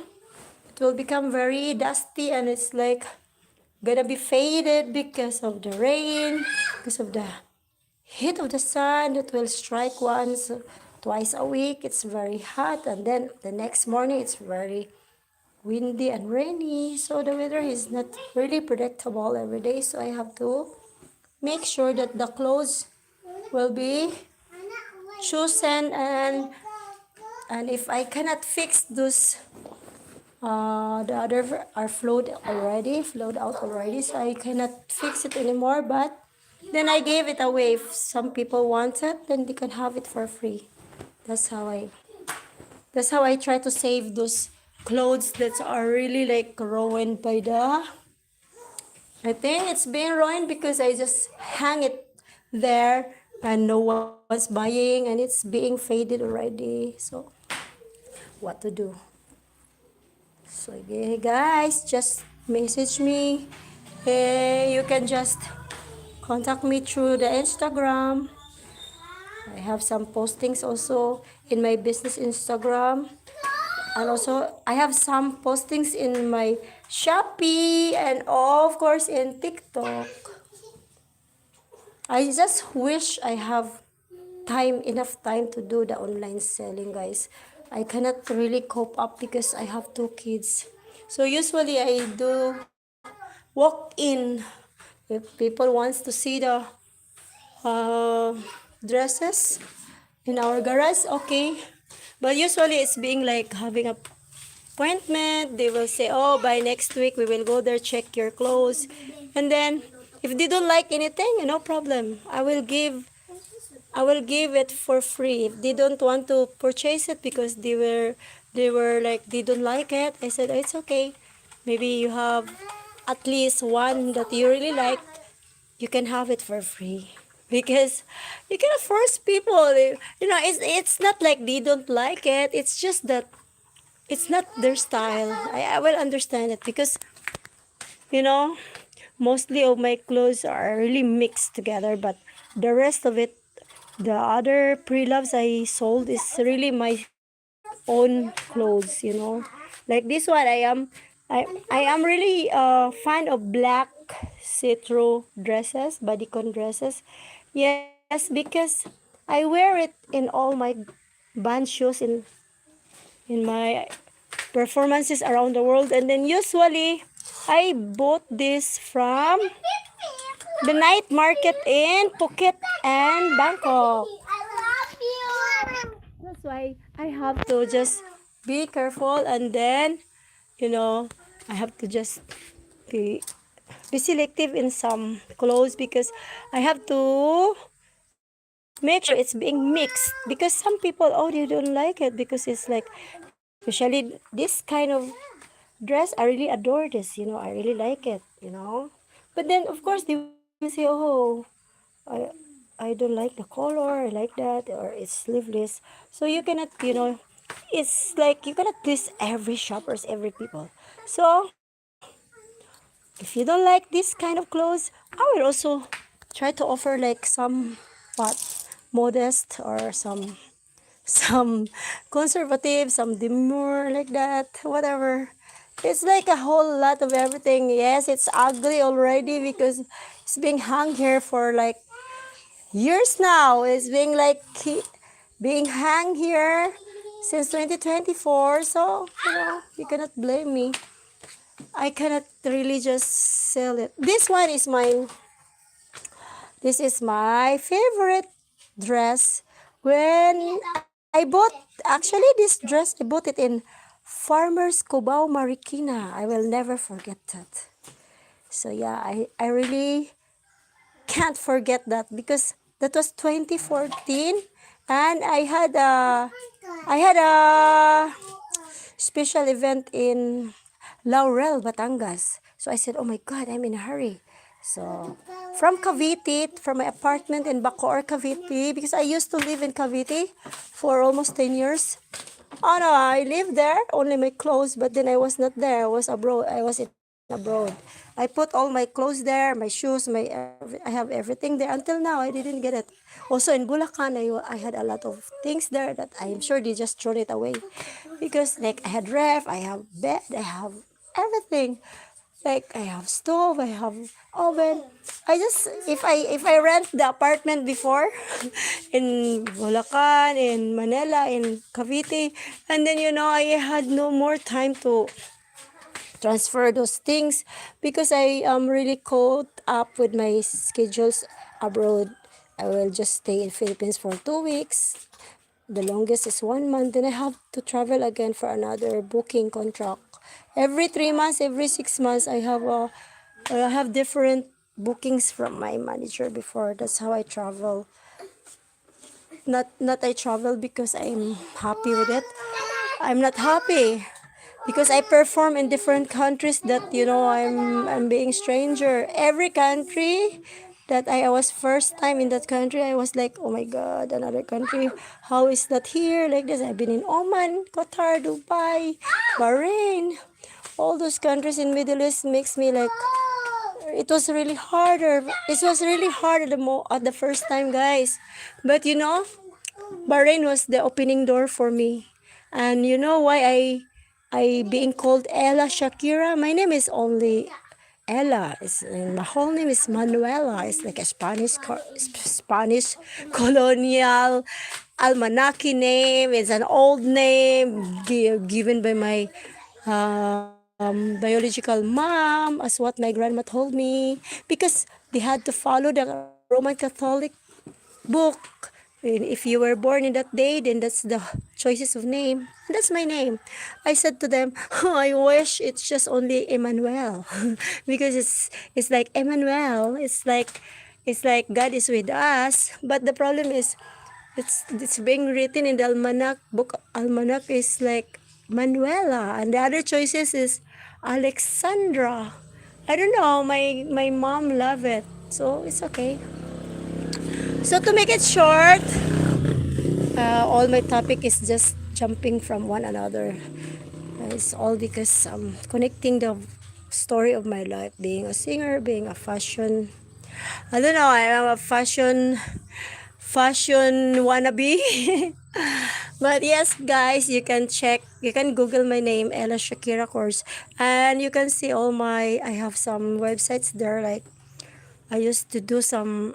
it will become very dusty and it's like gonna be faded because of the rain, because of the heat of the sun that will strike once twice a week it's very hot, and then the next morning it's very windy and rainy. So the weather is not really predictable every day. So I have to make sure that the clothes will be chosen, and if I cannot fix those the other are flowed out already, so I cannot fix it anymore. But then I gave it away. If some people want it, then they can have it for free. That's how I that's how I try to save those clothes that are really like ruined by the. I think it's being ruined because I just hang it there and no one's buying and it's being faded already. So what to do? So yeah, guys, just message me. Hey, you can just contact me through the Instagram. I have some postings also in my business Instagram. And also, I have some postings in my Shopee and of course in TikTok. I just wish I have enough time to do the online selling, guys. I cannot really cope up because I have 2 kids. So usually I do walk in if people wants to see the uh, dresses in our garage, okay. But usually it's being like having a appointment. They will say, oh, by next week we will go there, check your clothes. And then if they don't like anything, no problem. I will give it for free. If they don't want to purchase it because they were like they don't like it, I said, oh, it's okay. Maybe you have at least one that you really like, you can have it for free. Because you cannot force people. It's not like they don't like it. It's just that it's not their style. I will understand it because, you know, mostly of my clothes are really mixed together, but the rest of it, the other pre-loves I sold is really my own clothes. Like this one, I am really fan of black see-through dresses, bodycon dresses. Yes, because I wear it in all my band shoes in my performances around the world. And then usually I bought this from the night market in Phuket and Bangkok. I love you. That's why I have to just be careful, and then I have to just be be selective in some clothes because I have to make sure it's being mixed, because some people, oh, they don't like it because it's like, especially this kind of dress, I really adore this, I really like it. But then of course they will say, oh, I I don't like the color, I like that, or it's sleeveless. So you cannot, it's like you cannot please every shoppers, every people. So if you don't like this kind of clothes, I will also try to offer like some what modest or some conservative, some demure, like that, whatever. It's like a whole lot of everything. Yes, it's ugly already because it's being hung here for like years now. It's being like being hung here since 2024. So, you cannot blame me. I cannot really just sell it. This one is mine. This is my favorite dress. When I bought, actually this dress, I bought it in Farmers Cubao Marikina. I will never forget that. So yeah, I really can't forget that because that was 2014, and I had a special event in Laurel, Batangas. So I said, oh my God, I'm in a hurry. So from Cavite, from my apartment in Bacoor, Cavite, because I used to live in Cavite for almost 10 years. Oh no, I lived there, only my clothes, but then I was not there. I was abroad. I was in abroad. I put all my clothes there, my shoes, I have everything there. Until now, I didn't get it. Also in Bulacan, I had a lot of things there that I am sure they just thrown it away. Because like I had ref, I have bed, I have everything. Like I have stove, I have oven. I just if I rent the apartment before in Bulacan, in Manila, in Cavite, and then I had no more time to transfer those things because I am really caught up with my schedules abroad. I will just stay in Philippines for 2 weeks. The longest is 1 month. Then I have to travel again for another booking contract. Every 3 months, every 6 months, I have different bookings from my manager before. That's how I travel. Not I travel because I'm happy with it. I'm not happy because I perform in different countries that I'm being stranger. Every country that I was first time in that country, I was like, oh my god, another country. How is that here like this? I've been in Oman, Qatar, Dubai, Bahrain. All those countries in Middle East makes me like it was really harder. It was really hard at the first time, guys. But Bahrain was the opening door for me. And you know why I being called Ellashakira? My name is only Ella. My whole name is Manuela. It's like a Spanish colonial almanaki name. It's an old name given by my biological mom, as what my grandma told me, because they had to follow the Roman Catholic book. And if you were born in that day, then that's the choices of name. That's my name. I said to them, oh, I wish it's just only Emmanuel, because it's like Emmanuel. It's like God is with us. But the problem is, it's being written in the almanac book. Almanac is like Manuela, and the other choices is Alexandra. I don't know. My mom love it, so it's okay. So to make it short, all my topic is just jumping from one another. It's all because I'm connecting the story of my life, being a singer, being a fashion. I don't know. I am a fashion wannabe. But yes, guys, you can check. You can Google my name, Ellashakira Cordz, and you can see all my. I have some websites there. Like I used to do some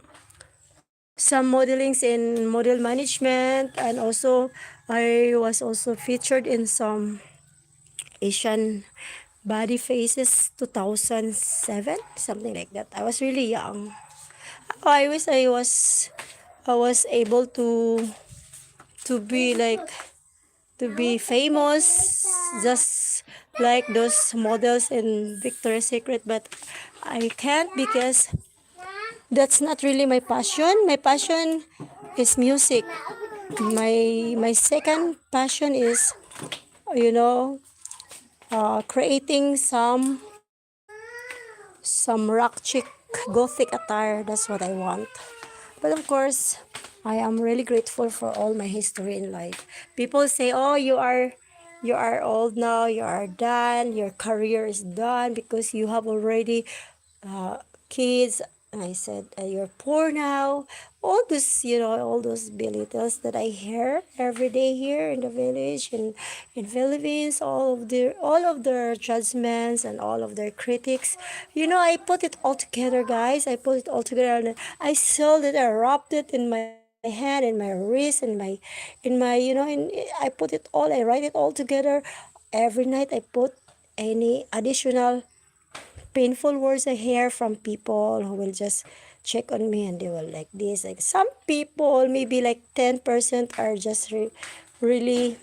modelings in model management, and also I was also featured in some Asian body faces 2007, something like that. I was really young. I wish I was able to be like to be famous just like those models in Victoria's Secret, but I can't because that's not really my passion. My passion is music. My second passion is you know creating some rock chick gothic attire. That's what I want. But of course, I am really grateful for all my history in life. People say, "Oh, you are old now. You are done. Your career is done because you have already kids." And I said, "You're poor now." All those belittles that I hear every day here in the village in Philippines, all of their judgments and all of their critics. I put it all together, guys. I put it all together and I sold it. I wrapped it in my hand, in my wrist, I put it all. I write it all together. Every night I put any additional painful words I hear from people who will just check on me, and they will like this. Like some people, maybe like 10% are just really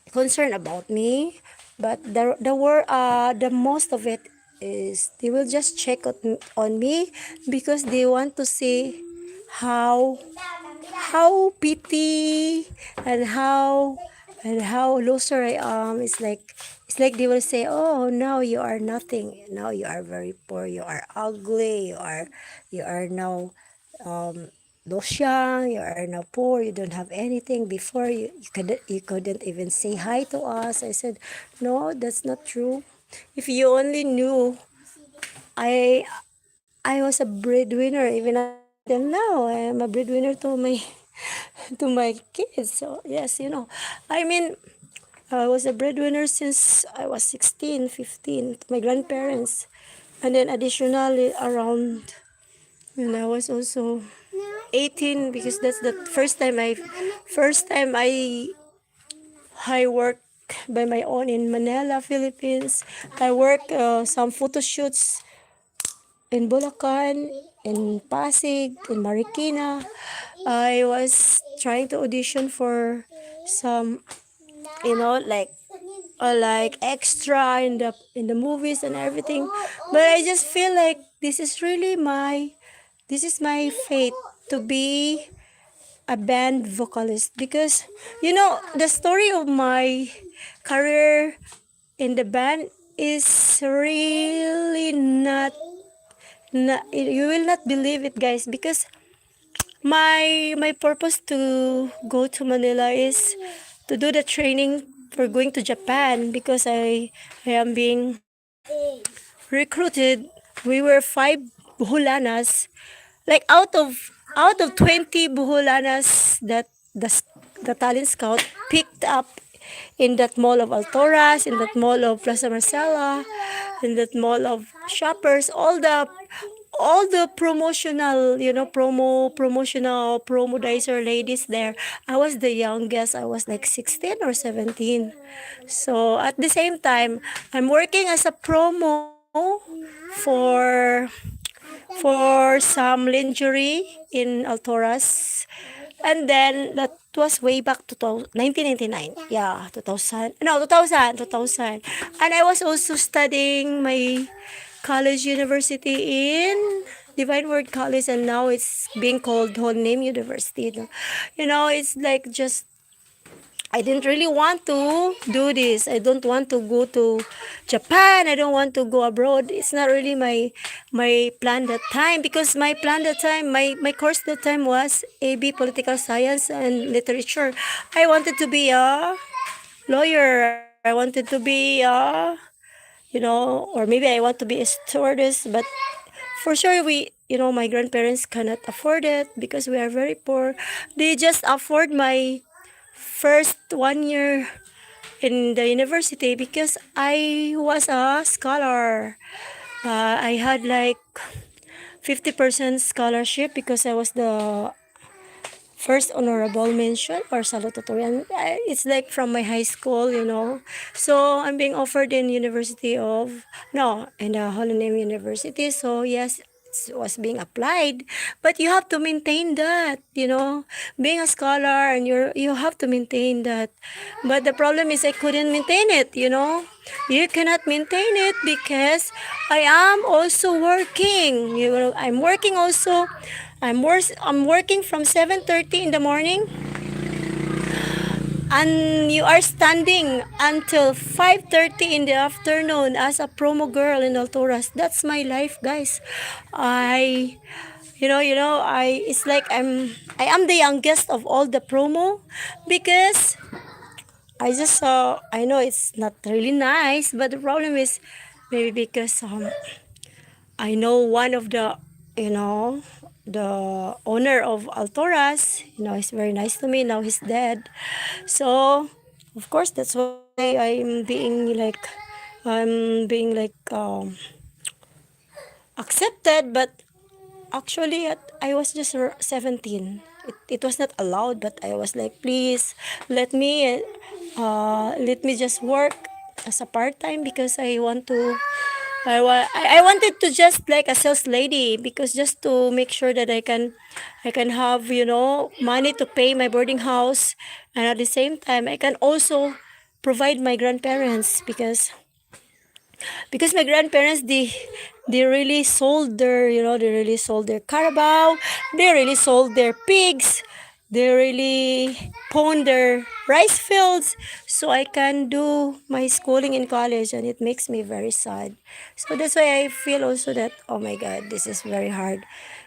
concerned about me, but the most of it is they will just check on me because they want to see how how pity and how loser I am. It's like they will say, "Oh, now you are nothing. Now you are very poor. You are ugly. You are now losyang. You are now poor. You don't have anything. Before you couldn't even say hi to us." I said, "No, that's not true. If you only knew, I I was a breadwinner even until now. I am a breadwinner to my to my kids. So yes, I mean, I was a breadwinner since I was 16, 15, to my grandparents. And then additionally around when I was also 18, because that's the first time I work by my own in Manila, Philippines. I work some photo shoots in Bulacan, in Pasig, in Marikina. I was trying to audition for some, like extra in the movies and everything. But I just feel like this is my fate to be a band vocalist, because the story of my career in the band is really not, you will not believe it, guys, because my purpose to go to Manila is to do the training for going to Japan, because I am being recruited. We were 5 buhulanas, like out of 20 buhulanas that the talent scout picked up in that mall of Altoras, in that mall of Plaza Marcela, in that mall of Shoppers, all the promotional, promodizer ladies there. I was the youngest. I was like 16 or 17. So at the same time, I'm working as a promo for some lingerie in Altoras. And then that was way back to 1999. Yeah, 2000. No, 2000, 2000. And I was also studying my college university in Divine Word College, and now it's being called Whole Name University. It's like just I didn't really want to do this. I don't want to go to Japan. I don't want to go abroad. It's not really my plan that time, because my plan that time, my course that time was AB Political Science and Literature. I wanted to be a lawyer. I wanted to be or maybe I want to be a stewardess, but for sure my grandparents cannot afford it because we are very poor. They just afford my first 1 year in the university because I was a scholar. I had like 50% scholarship because I was the first honorable mention or salutatorian. It's like from my high school. So I'm being offered in University of, no, in the Holy Name University. So yes, it was being applied, but you have to maintain that. Being a scholar, and you have to maintain that. But the problem is I couldn't maintain it. You cannot maintain it because I am also working. I'm working also. I'm working from 7:30 in the morning, and you are standing until 5:30 in the afternoon as a promo girl in Altoras. That's my life, guys. I I it's like I am the youngest of all the promo, because I know it's not really nice, but the problem is maybe because I know one of the owner of Altoras. He's very nice to me. Now he's dead. So, of course, that's why I'm being like accepted. But actually, I was just 17. It was not allowed, but I was like, please let me just work as a part time, because I wanted to just like a sales lady, because just to make sure that I can have money to pay my boarding house, and at the same time I can also provide my grandparents, because my grandparents, they really sold their carabao, they really sold their pigs, they really pawned their rice fields, so I can do my schooling in college, and it makes me very sad. So that's why I feel also that, oh my god, this is very hard.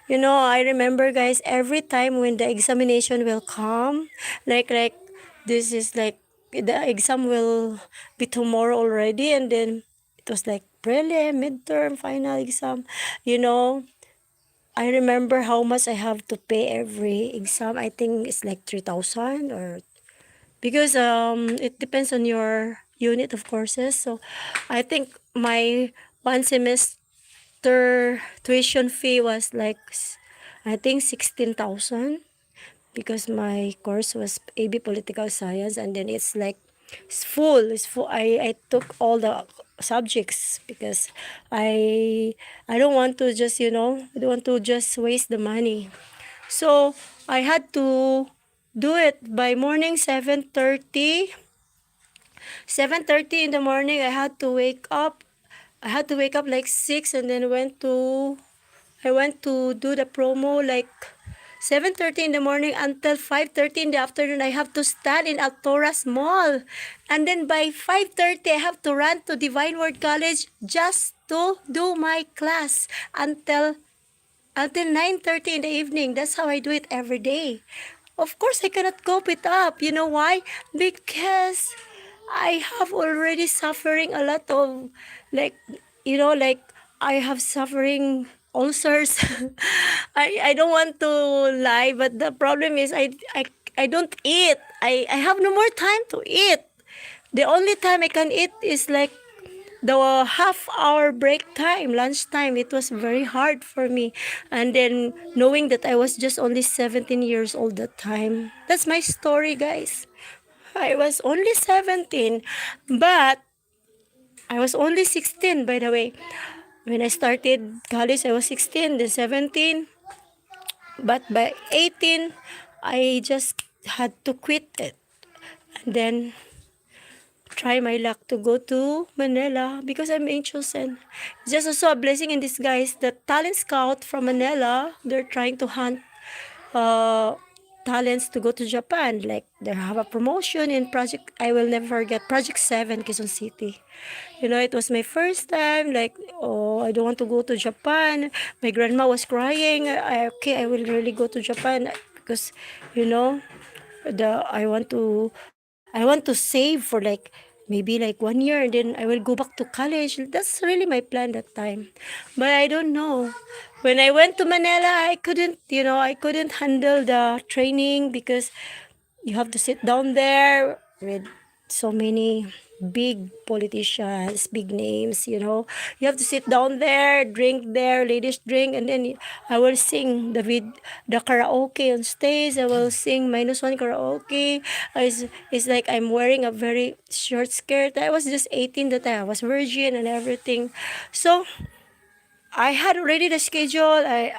I remember, guys, every time when the examination will come, like this is like the exam will be tomorrow already, and then it was like prelim, midterm, final exam. You know, I remember how much I have to pay every exam. I think it's like 3,000, or because it depends on your unit of courses. So I think my one semester tuition fee was like I think 16,000, because my course was AB Political Science, and then it's full. I took all the subjects because I I don't want to just, I don't want to just waste the money. So I had to do it by morning 7:30 in the morning. I had to wake up like 6, and then I went to do the promo like 7:30 in the morning until 5:30 in the afternoon. I have to stand in Altoras Mall. And then by 5:30, I have to run to Divine Word College just to do my class until 9:30 in the evening. That's how I do it every day. Of course, I cannot cope it up. You know why? Because I have already suffering a lot of, like, like I have suffering ulcers. I don't want to lie, but the problem is I don't eat. I have no more time to eat. The only time I can eat is like the half-hour break time, lunchtime. It was very hard for me. And then knowing that I was just only 17 years old that time. That's my story, guys. I was only 17, but I was only 16, by the way. When I started college, I was 16, then 17. But by 18, I just had to quit it. And then try my luck to go to Manila because I'm being chosen. It's just also a blessing in disguise. The talent scout from Manila, they're trying to hunt uh, talents to go to Japan. Like they have a promotion in Project, I will never forget, Project 7, Quezon City. It was my first time. Like, oh, I don't want to go to Japan. My grandma was crying. I will really go to Japan because, you know, I want to save for like maybe like 1 year, and then I will go back to college. That's really my plan that time. But I don't know. When I went to Manila, I couldn't handle the training because you have to sit down there with so many big politicians, big names. You have to sit down there, drink there, ladies drink, and then I will sing the karaoke on stage. I will sing -1 karaoke. It's like I'm wearing a very short skirt. I was just 18 that time. I was virgin and everything. So I had already the schedule. I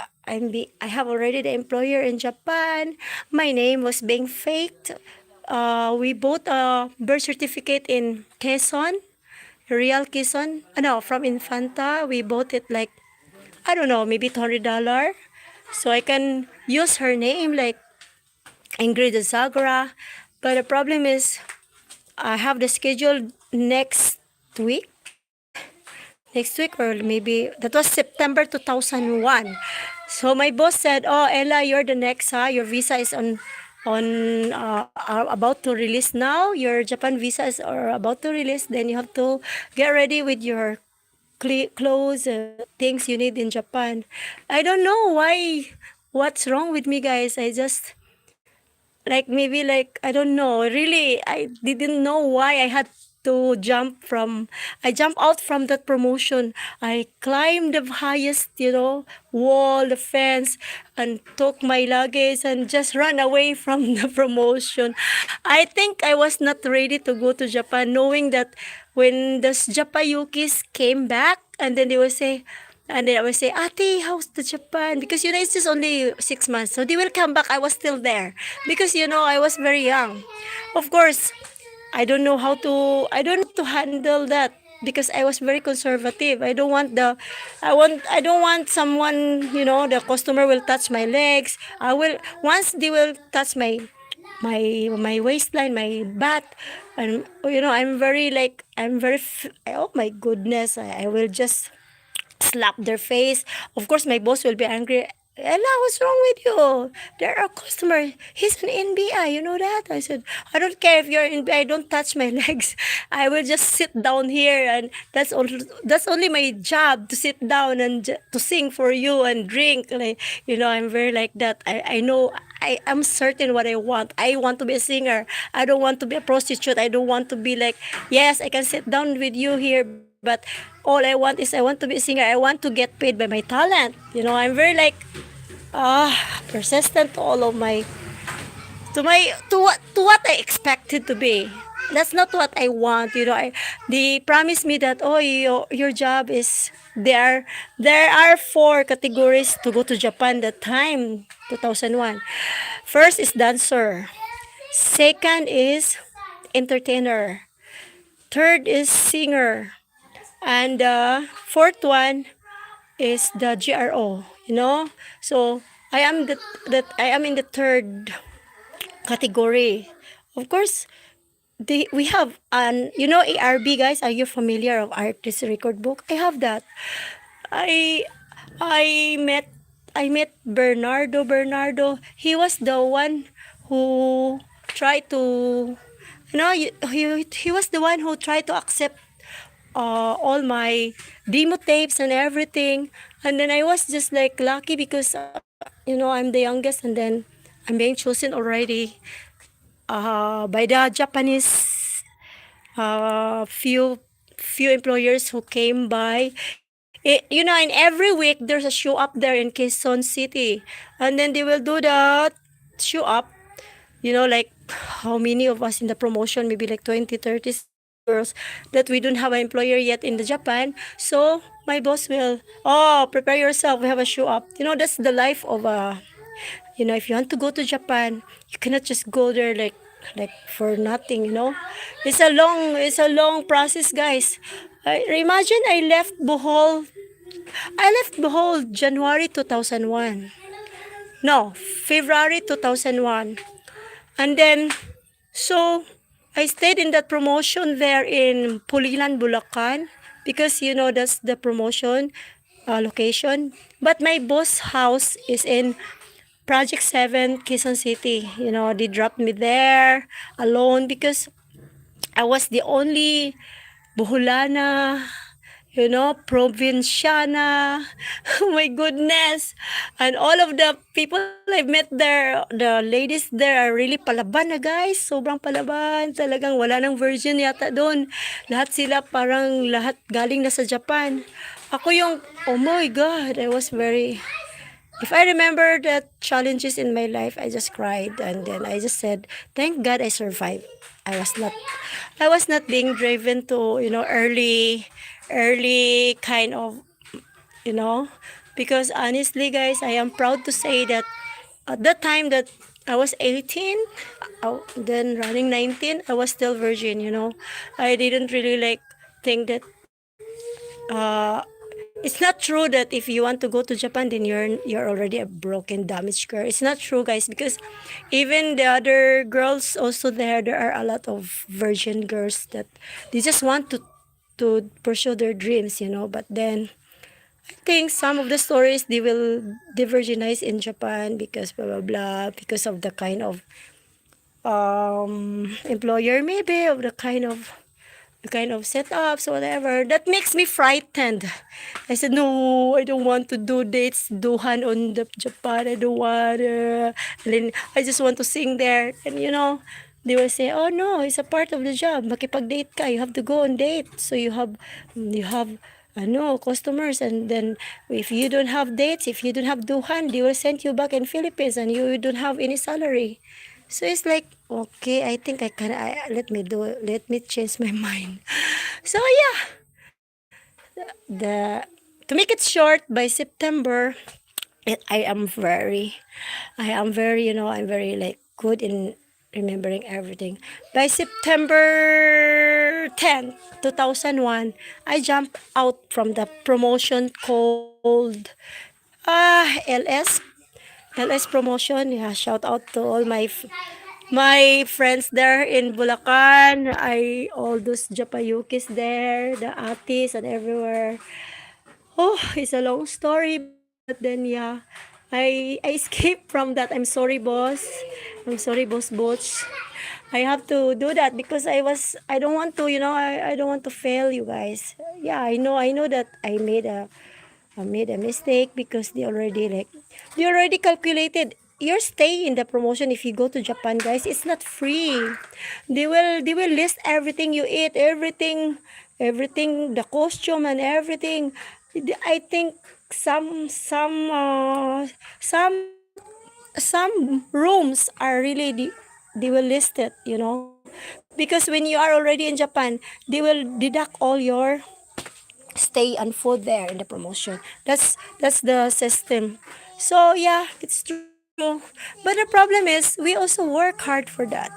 have already the employer in Japan. My name was being faked. We bought a birth certificate in Quezon, Real Quezon. No, from Infanta. We bought it like, I don't know, maybe $200. So I can use her name like Ingrid Zagra. But the problem is I have the schedule week next week, or maybe that was September 2001. So my boss said, "Oh, Ella, you're the next. Your visa is about to release now. Your Japan visa is about to release. Then you have to get ready with your clothes and things you need in Japan." I don't know why. What's wrong with me, guys? I just like, maybe like, I don't know, really I didn't know why I jumped out from that promotion. I climbed the highest, wall, the fence, and took my luggage and just ran away from the promotion. I think I was not ready to go to Japan, knowing that when the Japayukis came back, and then they will say, and then I would say, Ate, how's the Japan? Because, it's just only 6 months. So they will come back. I was still there. Because, I was very young. Of course, I don't know how to handle that. Because I was very conservative. I don't want someone, the customer will touch my legs. Once they will touch my waistline, my butt, and, oh my goodness, I will just slap their face. Of course, my boss will be angry. Ella, what's wrong with you? There are customers. He's an NBI, you know that? I said, I don't care if you're NBI, don't touch my legs. I will just sit down here, and that's only my job, to sit down and to sing for you and drink. Like, I'm very like that. I know I am certain what I want. I want to be a singer. I don't want to be a prostitute. I don't want to be like, yes, I can sit down with you here, but all I want is I want to be a singer. I want to get paid by my talent. I'm very like persistent to all of my to what I expected to be. That's not what I want. They promised me that, oh, your job is there are four categories to go to Japan that time, 2001. First is dancer. Second is entertainer. Third is singer. And the fourth one is the GRO. So I am in the third category. Of course, we have an ARB, guys. Are you familiar of artist record book? I have that. I I met Bernardo. He was the one who tried to he was the one who tried to accept all my demo tapes and everything. And then I was just like lucky because I'm the youngest, and then I'm being chosen already by the Japanese few employers who came by. In every week there's a show up there in Quezon City, and then they will do that show up. Like how many of us in the promotion, maybe like 20, 30 girls that we don't have an employer yet in the Japan. So my boss will, oh, prepare yourself. We have a show up. That's the life of if you want to go to Japan, you cannot just go there like for nothing. It's a long process, guys. Imagine I left Bohol January 2001. No, February 2001. And then, so, I stayed in that promotion there in Pulilan, Bulacan, because, that's the promotion location. But my boss' house is in Project 7, Quezon City. They dropped me there alone because I was the only Boholana, provinciana. Oh my goodness. And all of the people I've met there, the ladies there are really palaban na, guys. Sobrang palaban. Talagang wala nang virgin yata doon. Lahat galing na sa Japan. Ako yung, oh my God, I was very... If I remember the challenges in my life, I just cried, and then I just said, "Thank God I survived." I was not, I was not being driven to early kind of because honestly, guys, I am proud to say that at the time that I was 18, then running 19, I was still virgin. I didn't really like think that uh it's not true that if you want to go to Japan, then you're already a broken, damaged girl. It's not true, guys, because even the other girls also there are a lot of virgin girls that they just want to pursue their dreams. But then I think some of the stories they will divergenize in Japan because blah blah blah, because of the kind of employer, maybe, of the kind of setups, whatever. That makes me frightened. I said, no, I don't want to do dates, duhan on the Japan. I don't want. And then I just want to sing there. And they will say, oh no, it's a part of the job. Makipag-date ka, you have to go on date. So you have customers, and then if you don't have dates, if you don't have duhan, they will send you back in Philippines, and you don't have any salary. So it's like, okay, I think let me do it. Let me change my mind. So yeah, the to make it short, by September, I'm very like good in remembering everything. By September 10th, 2001, I jumped out from the promotion called LS promotion. Yeah, shout out to all my friends there in Bulacan. All those Japayukis there, the atis and everywhere. Oh, it's a long story, but then yeah, I escaped from that. I'm sorry, boss. I'm sorry, boss Butch. I have to do that because I don't want to, I don't want to fail you guys. Yeah, I know that I made a mistake because they already calculated your stay in the promotion if you go to Japan, guys, it's not free. They will list everything you eat, everything, the costume and everything. I think some rooms are really they will list it, because when you are already in Japan, they will deduct all your stay and food there in the promotion. That's the system. So yeah, it's true. But the problem is we also work hard for that.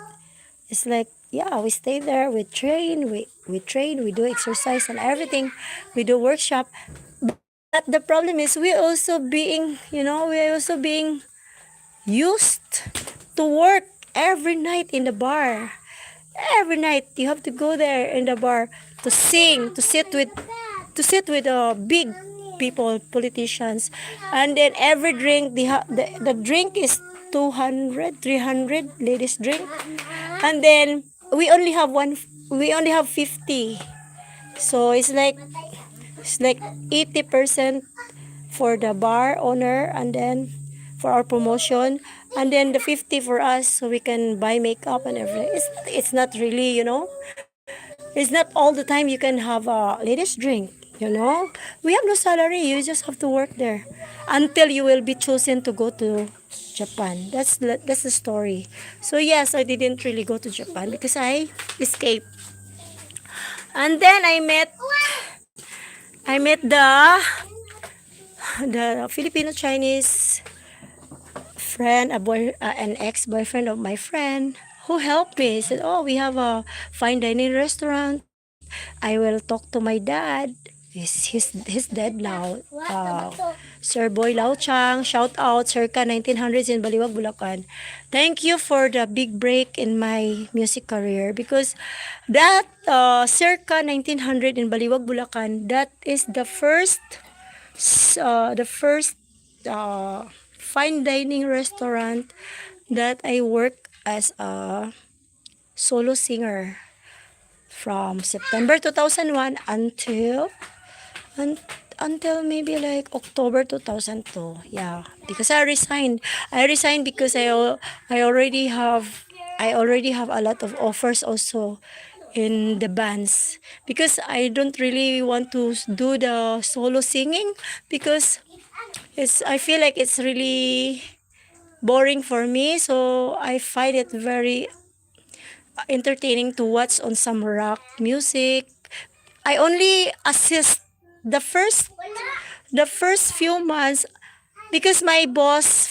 It's like, yeah, we stay there, we train, we do exercise and everything, we do workshop. But the problem is we also being used to work every night in the bar. Every night you have to go there in the bar to sing, to sit with big people, politicians, and then every drink the drink is 200, 300 ladies drink, and then we only have 50. So it's like 80% for the bar owner, and then for our promotion, and then the 50 for us so we can buy makeup and everything. It's not really, it's not all the time you can have a ladies drink. We have no salary, you just have to work there until you will be chosen to go to Japan. That's the story. So yes, I didn't really go to Japan because I escaped. And then I met the Filipino Chinese friend, an ex-boyfriend of my friend, who helped me. He said, "Oh, we have a fine dining restaurant. I will talk to my dad. He's dead now. Sir Boy Lao Chang, shout out, circa 1900s in Baliwag, Bulacan. Thank you for the big break in my music career, because that circa 1900 in Baliwag, Bulacan, that is the first fine dining restaurant that I work as a solo singer from September 2001 until maybe like October 2002. Yeah, because I resigned. I resigned because I already have a lot of offers also in the bands, because I don't really want to do the solo singing, because I feel like it's really boring for me, so I find it very entertaining to watch on some rock music. I only assist the first the first few months, because my boss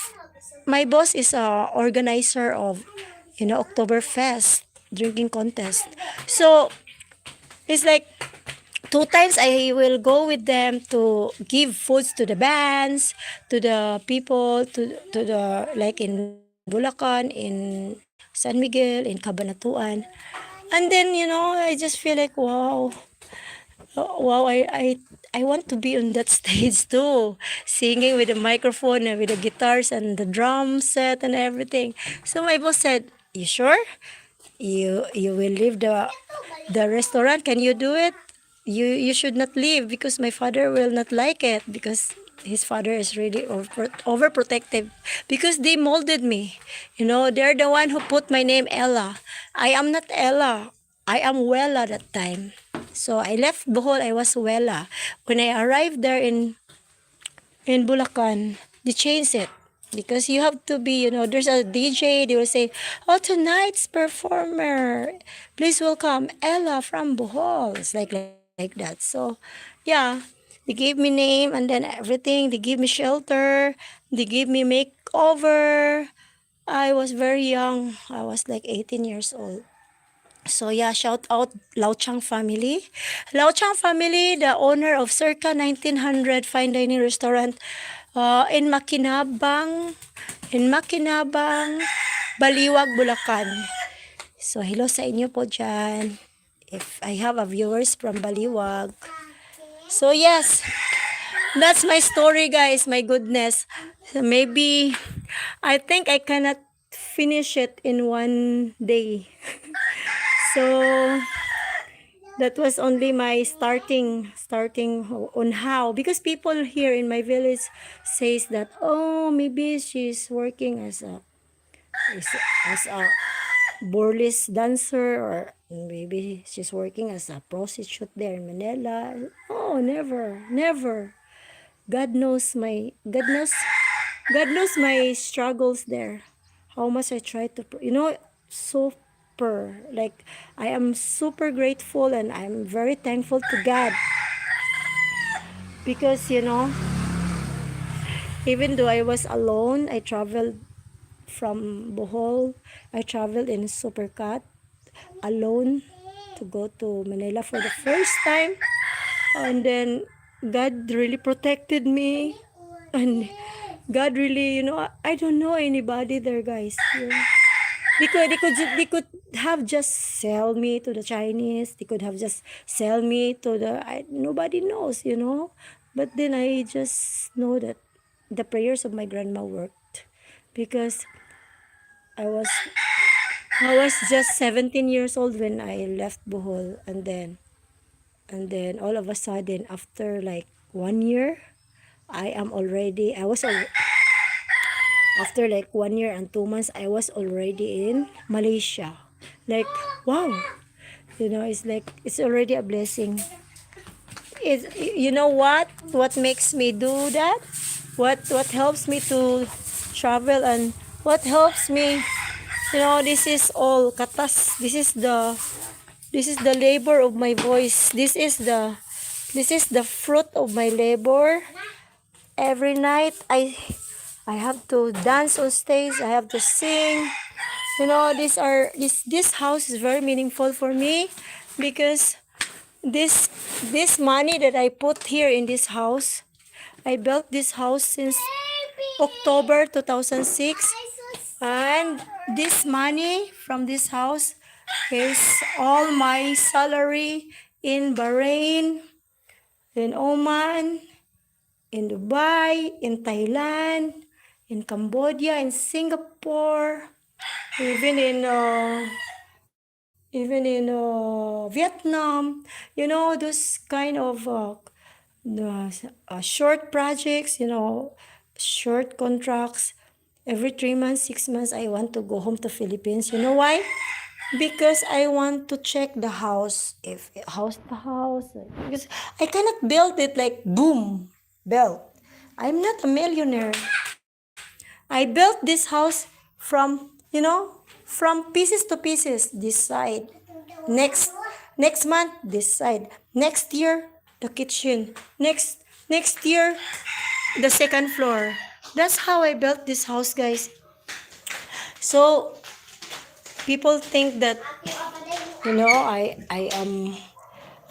is a organizer of Oktoberfest drinking contest. So it's like 2 times I will go with them to give foods to the bands, to the people, to the, like, in Bulacan, in San Miguel, in Cabanatuan. And then, I just feel like, wow, wow, I want to be on that stage too, singing with the microphone and with the guitars and the drum set and everything. So my boss said, "You sure? You will leave the restaurant? Can you do it? You should not leave, because my father will not like it, because his father is really overprotective, because they molded me. They're the one who put my name Ella. I am not Ella. I am Wella that time. So I left Bohol, I was Wella. When I arrived there in Bulacan, they changed it, because you have to be, there's a DJ, they will say, "Oh, tonight's performer, please welcome Ella from Bohol." It's like that. So, yeah, they gave me name and then everything. They give me shelter. They give me makeover. I was very young. I was like 18 years old. So yeah, shout out Lao Chang family. Lao Chang family, the owner of circa 1900 fine dining restaurant in Makinabang, Baliwag, Bulacan. So hello sa inyo po dyan. If I have a viewers from Baliwag. So yes, that's my story, guys. My goodness. So maybe I think I cannot finish it in one day. So That was only my starting on how, because people here in my village says that, oh, maybe she's working as, as a burlesque dancer, or maybe she's working as a prostitute there in Manila. Oh, never, never. God knows my struggles there. How much I try to, super, like, I am super grateful and I'm very thankful to God, because, even though I was alone, I traveled from Bohol. I traveled in Supercat alone to go to Manila for the first time. And then God really protected me. And God really, I don't know anybody there, guys. They could have just sell me to the Chinese. They could have just sell me to nobody knows. But then I just know that the prayers of my grandma worked, because I was I was just 17 years old when I left Bohol, and then all of a sudden, after like 1 year, I was after like 1 year and 2 months, I was already in Malaysia. Like, wow, it's like it's already a blessing. You know what makes me do that? What helps me to travel, and what helps me, this is all katas. This is the labor of my voice. This is the fruit of my labor. Every night I have to dance on stage. I have to sing. This house is very meaningful for me, because this this money that I put here in this house, I built this house since October 2006, and this money from this house is all my salary in Bahrain, in Oman, in Dubai, in Thailand, in Cambodia, in Singapore, even in Vietnam. Those kind of short projects, short contracts. Every 3 months, 6 months, I want to go home to Philippines. You know why? Because I want to check the house, if how's the house. Because I cannot build it like boom, built. I'm not a millionaire. I built this house from pieces to pieces. This side, next month, this side. Next year, the kitchen. Next year, the second floor. That's how I built this house, guys. So people think that I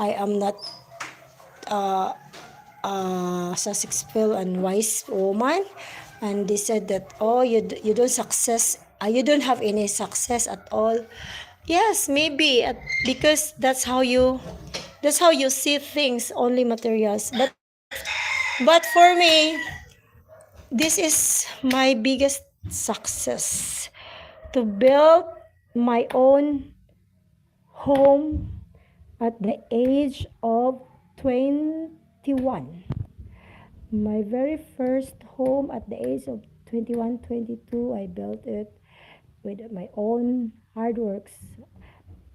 am not successful and wise woman, and they said that, oh, you don't success, you don't have any success at all. Yes, maybe because that's how you see things, only materials. But for me, this is my biggest success, to build my own home at the age of 21. My very first home at the age of 21, 22, I built it with my own hard works.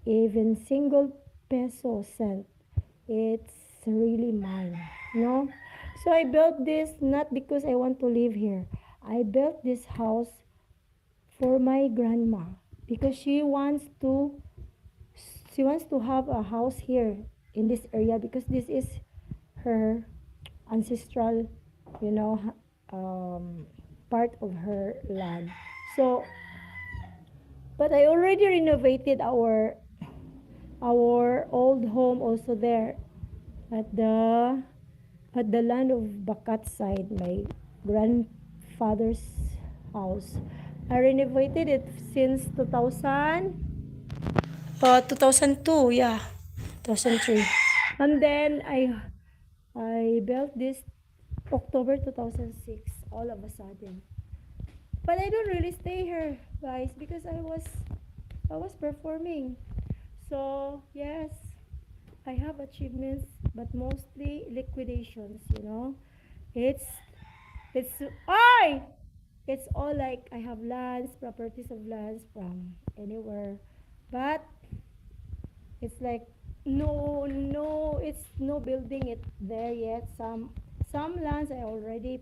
Even single peso cent, it's really mine. So I built this not because I want to live here. I built this house for my grandma, because she wants to have a house here in this area, because this is her ancestral, you know, part of her land. So, but I already renovated our old home also there at the land of Bakat side, my grandfather's house. I renovated it since 2002, yeah, 2003. And then I built this October 2006, all of a sudden. But I don't really stay here, guys, because I was performing. So, yes, I have achievements, but mostly liquidations, you know. It's it's I it's all like I have lands, properties of lands from anywhere. But it's like no, it's no building it there yet. Some lands I already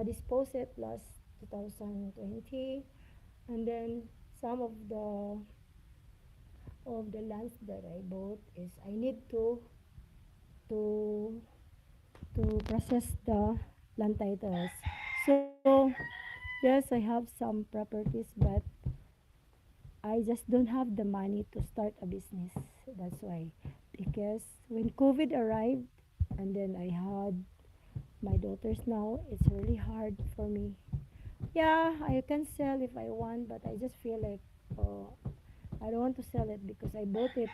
disposed it last 2020, and then some of the lands that I bought is I need to to process the land titles. So yes, I have some properties, but I just don't have the money to start a business. That's why, because when COVID arrived, and then I had my daughters now, it's really hard for me. Yeah, I can sell if I want, but I just feel like, oh, I don't want to sell it because I bought it.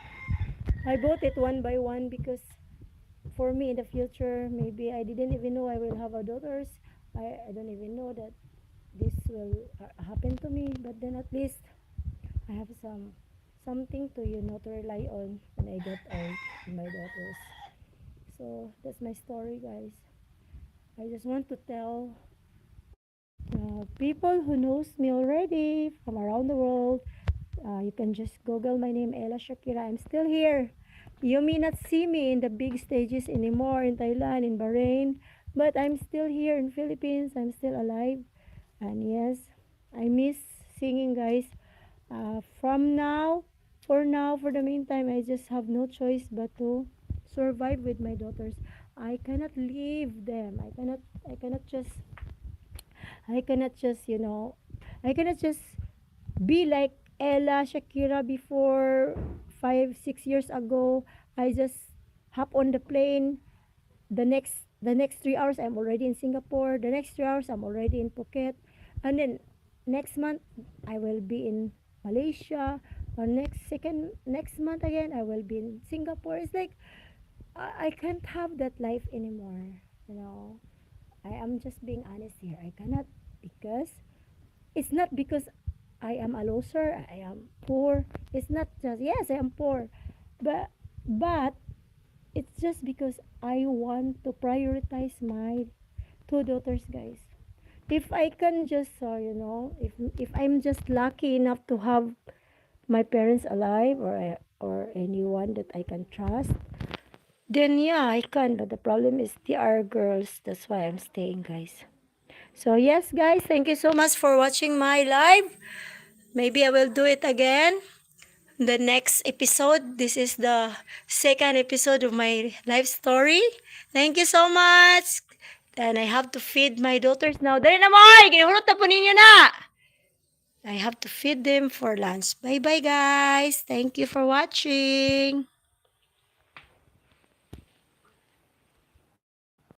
I bought it one by one because for me in the future, maybe I didn't even know I will have a daughters. I don't even know that this will happen to me. But then at least I have something to to rely on when I get old with my daughters. So that's my story, guys. I just want to tell people who knows me already from around the world. You can just Google my name, Ellashakira. I'm still here. You may not see me in the big stages anymore in Thailand, in Bahrain, but I'm still here in Philippines. I'm still alive. And yes, I miss singing, guys. From now, for the meantime, I just have no choice but to survive with my daughters. I cannot leave them. I cannot just, I cannot just be like Ella Shakira before 5 6 years ago. I just hop on the plane. The next 3 hours I'm already in Singapore. The next 3 hours I'm already in Phuket, and then next month I will be in Malaysia. Or next month again I will be in Singapore. It's like I can't have that life anymore. You know, I am just being honest here. I cannot because it's not because I am a loser, I am poor. It's not just yes, I am poor, but it's just because I want to prioritize my two daughters, guys. If I can just, if I'm just lucky enough to have my parents alive or anyone that I can trust, then yeah, I can. But the problem is they are girls. That's why I'm staying, guys. So yes, guys, thank you so much for watching my live. Maybe I will do it again. The next episode. This is the second episode of my life story. Thank you so much. And I have to feed my daughters now. Dali na mo! Ginahulot na po ninyo na! I have to feed them for lunch. Bye-bye, guys. Thank you for watching.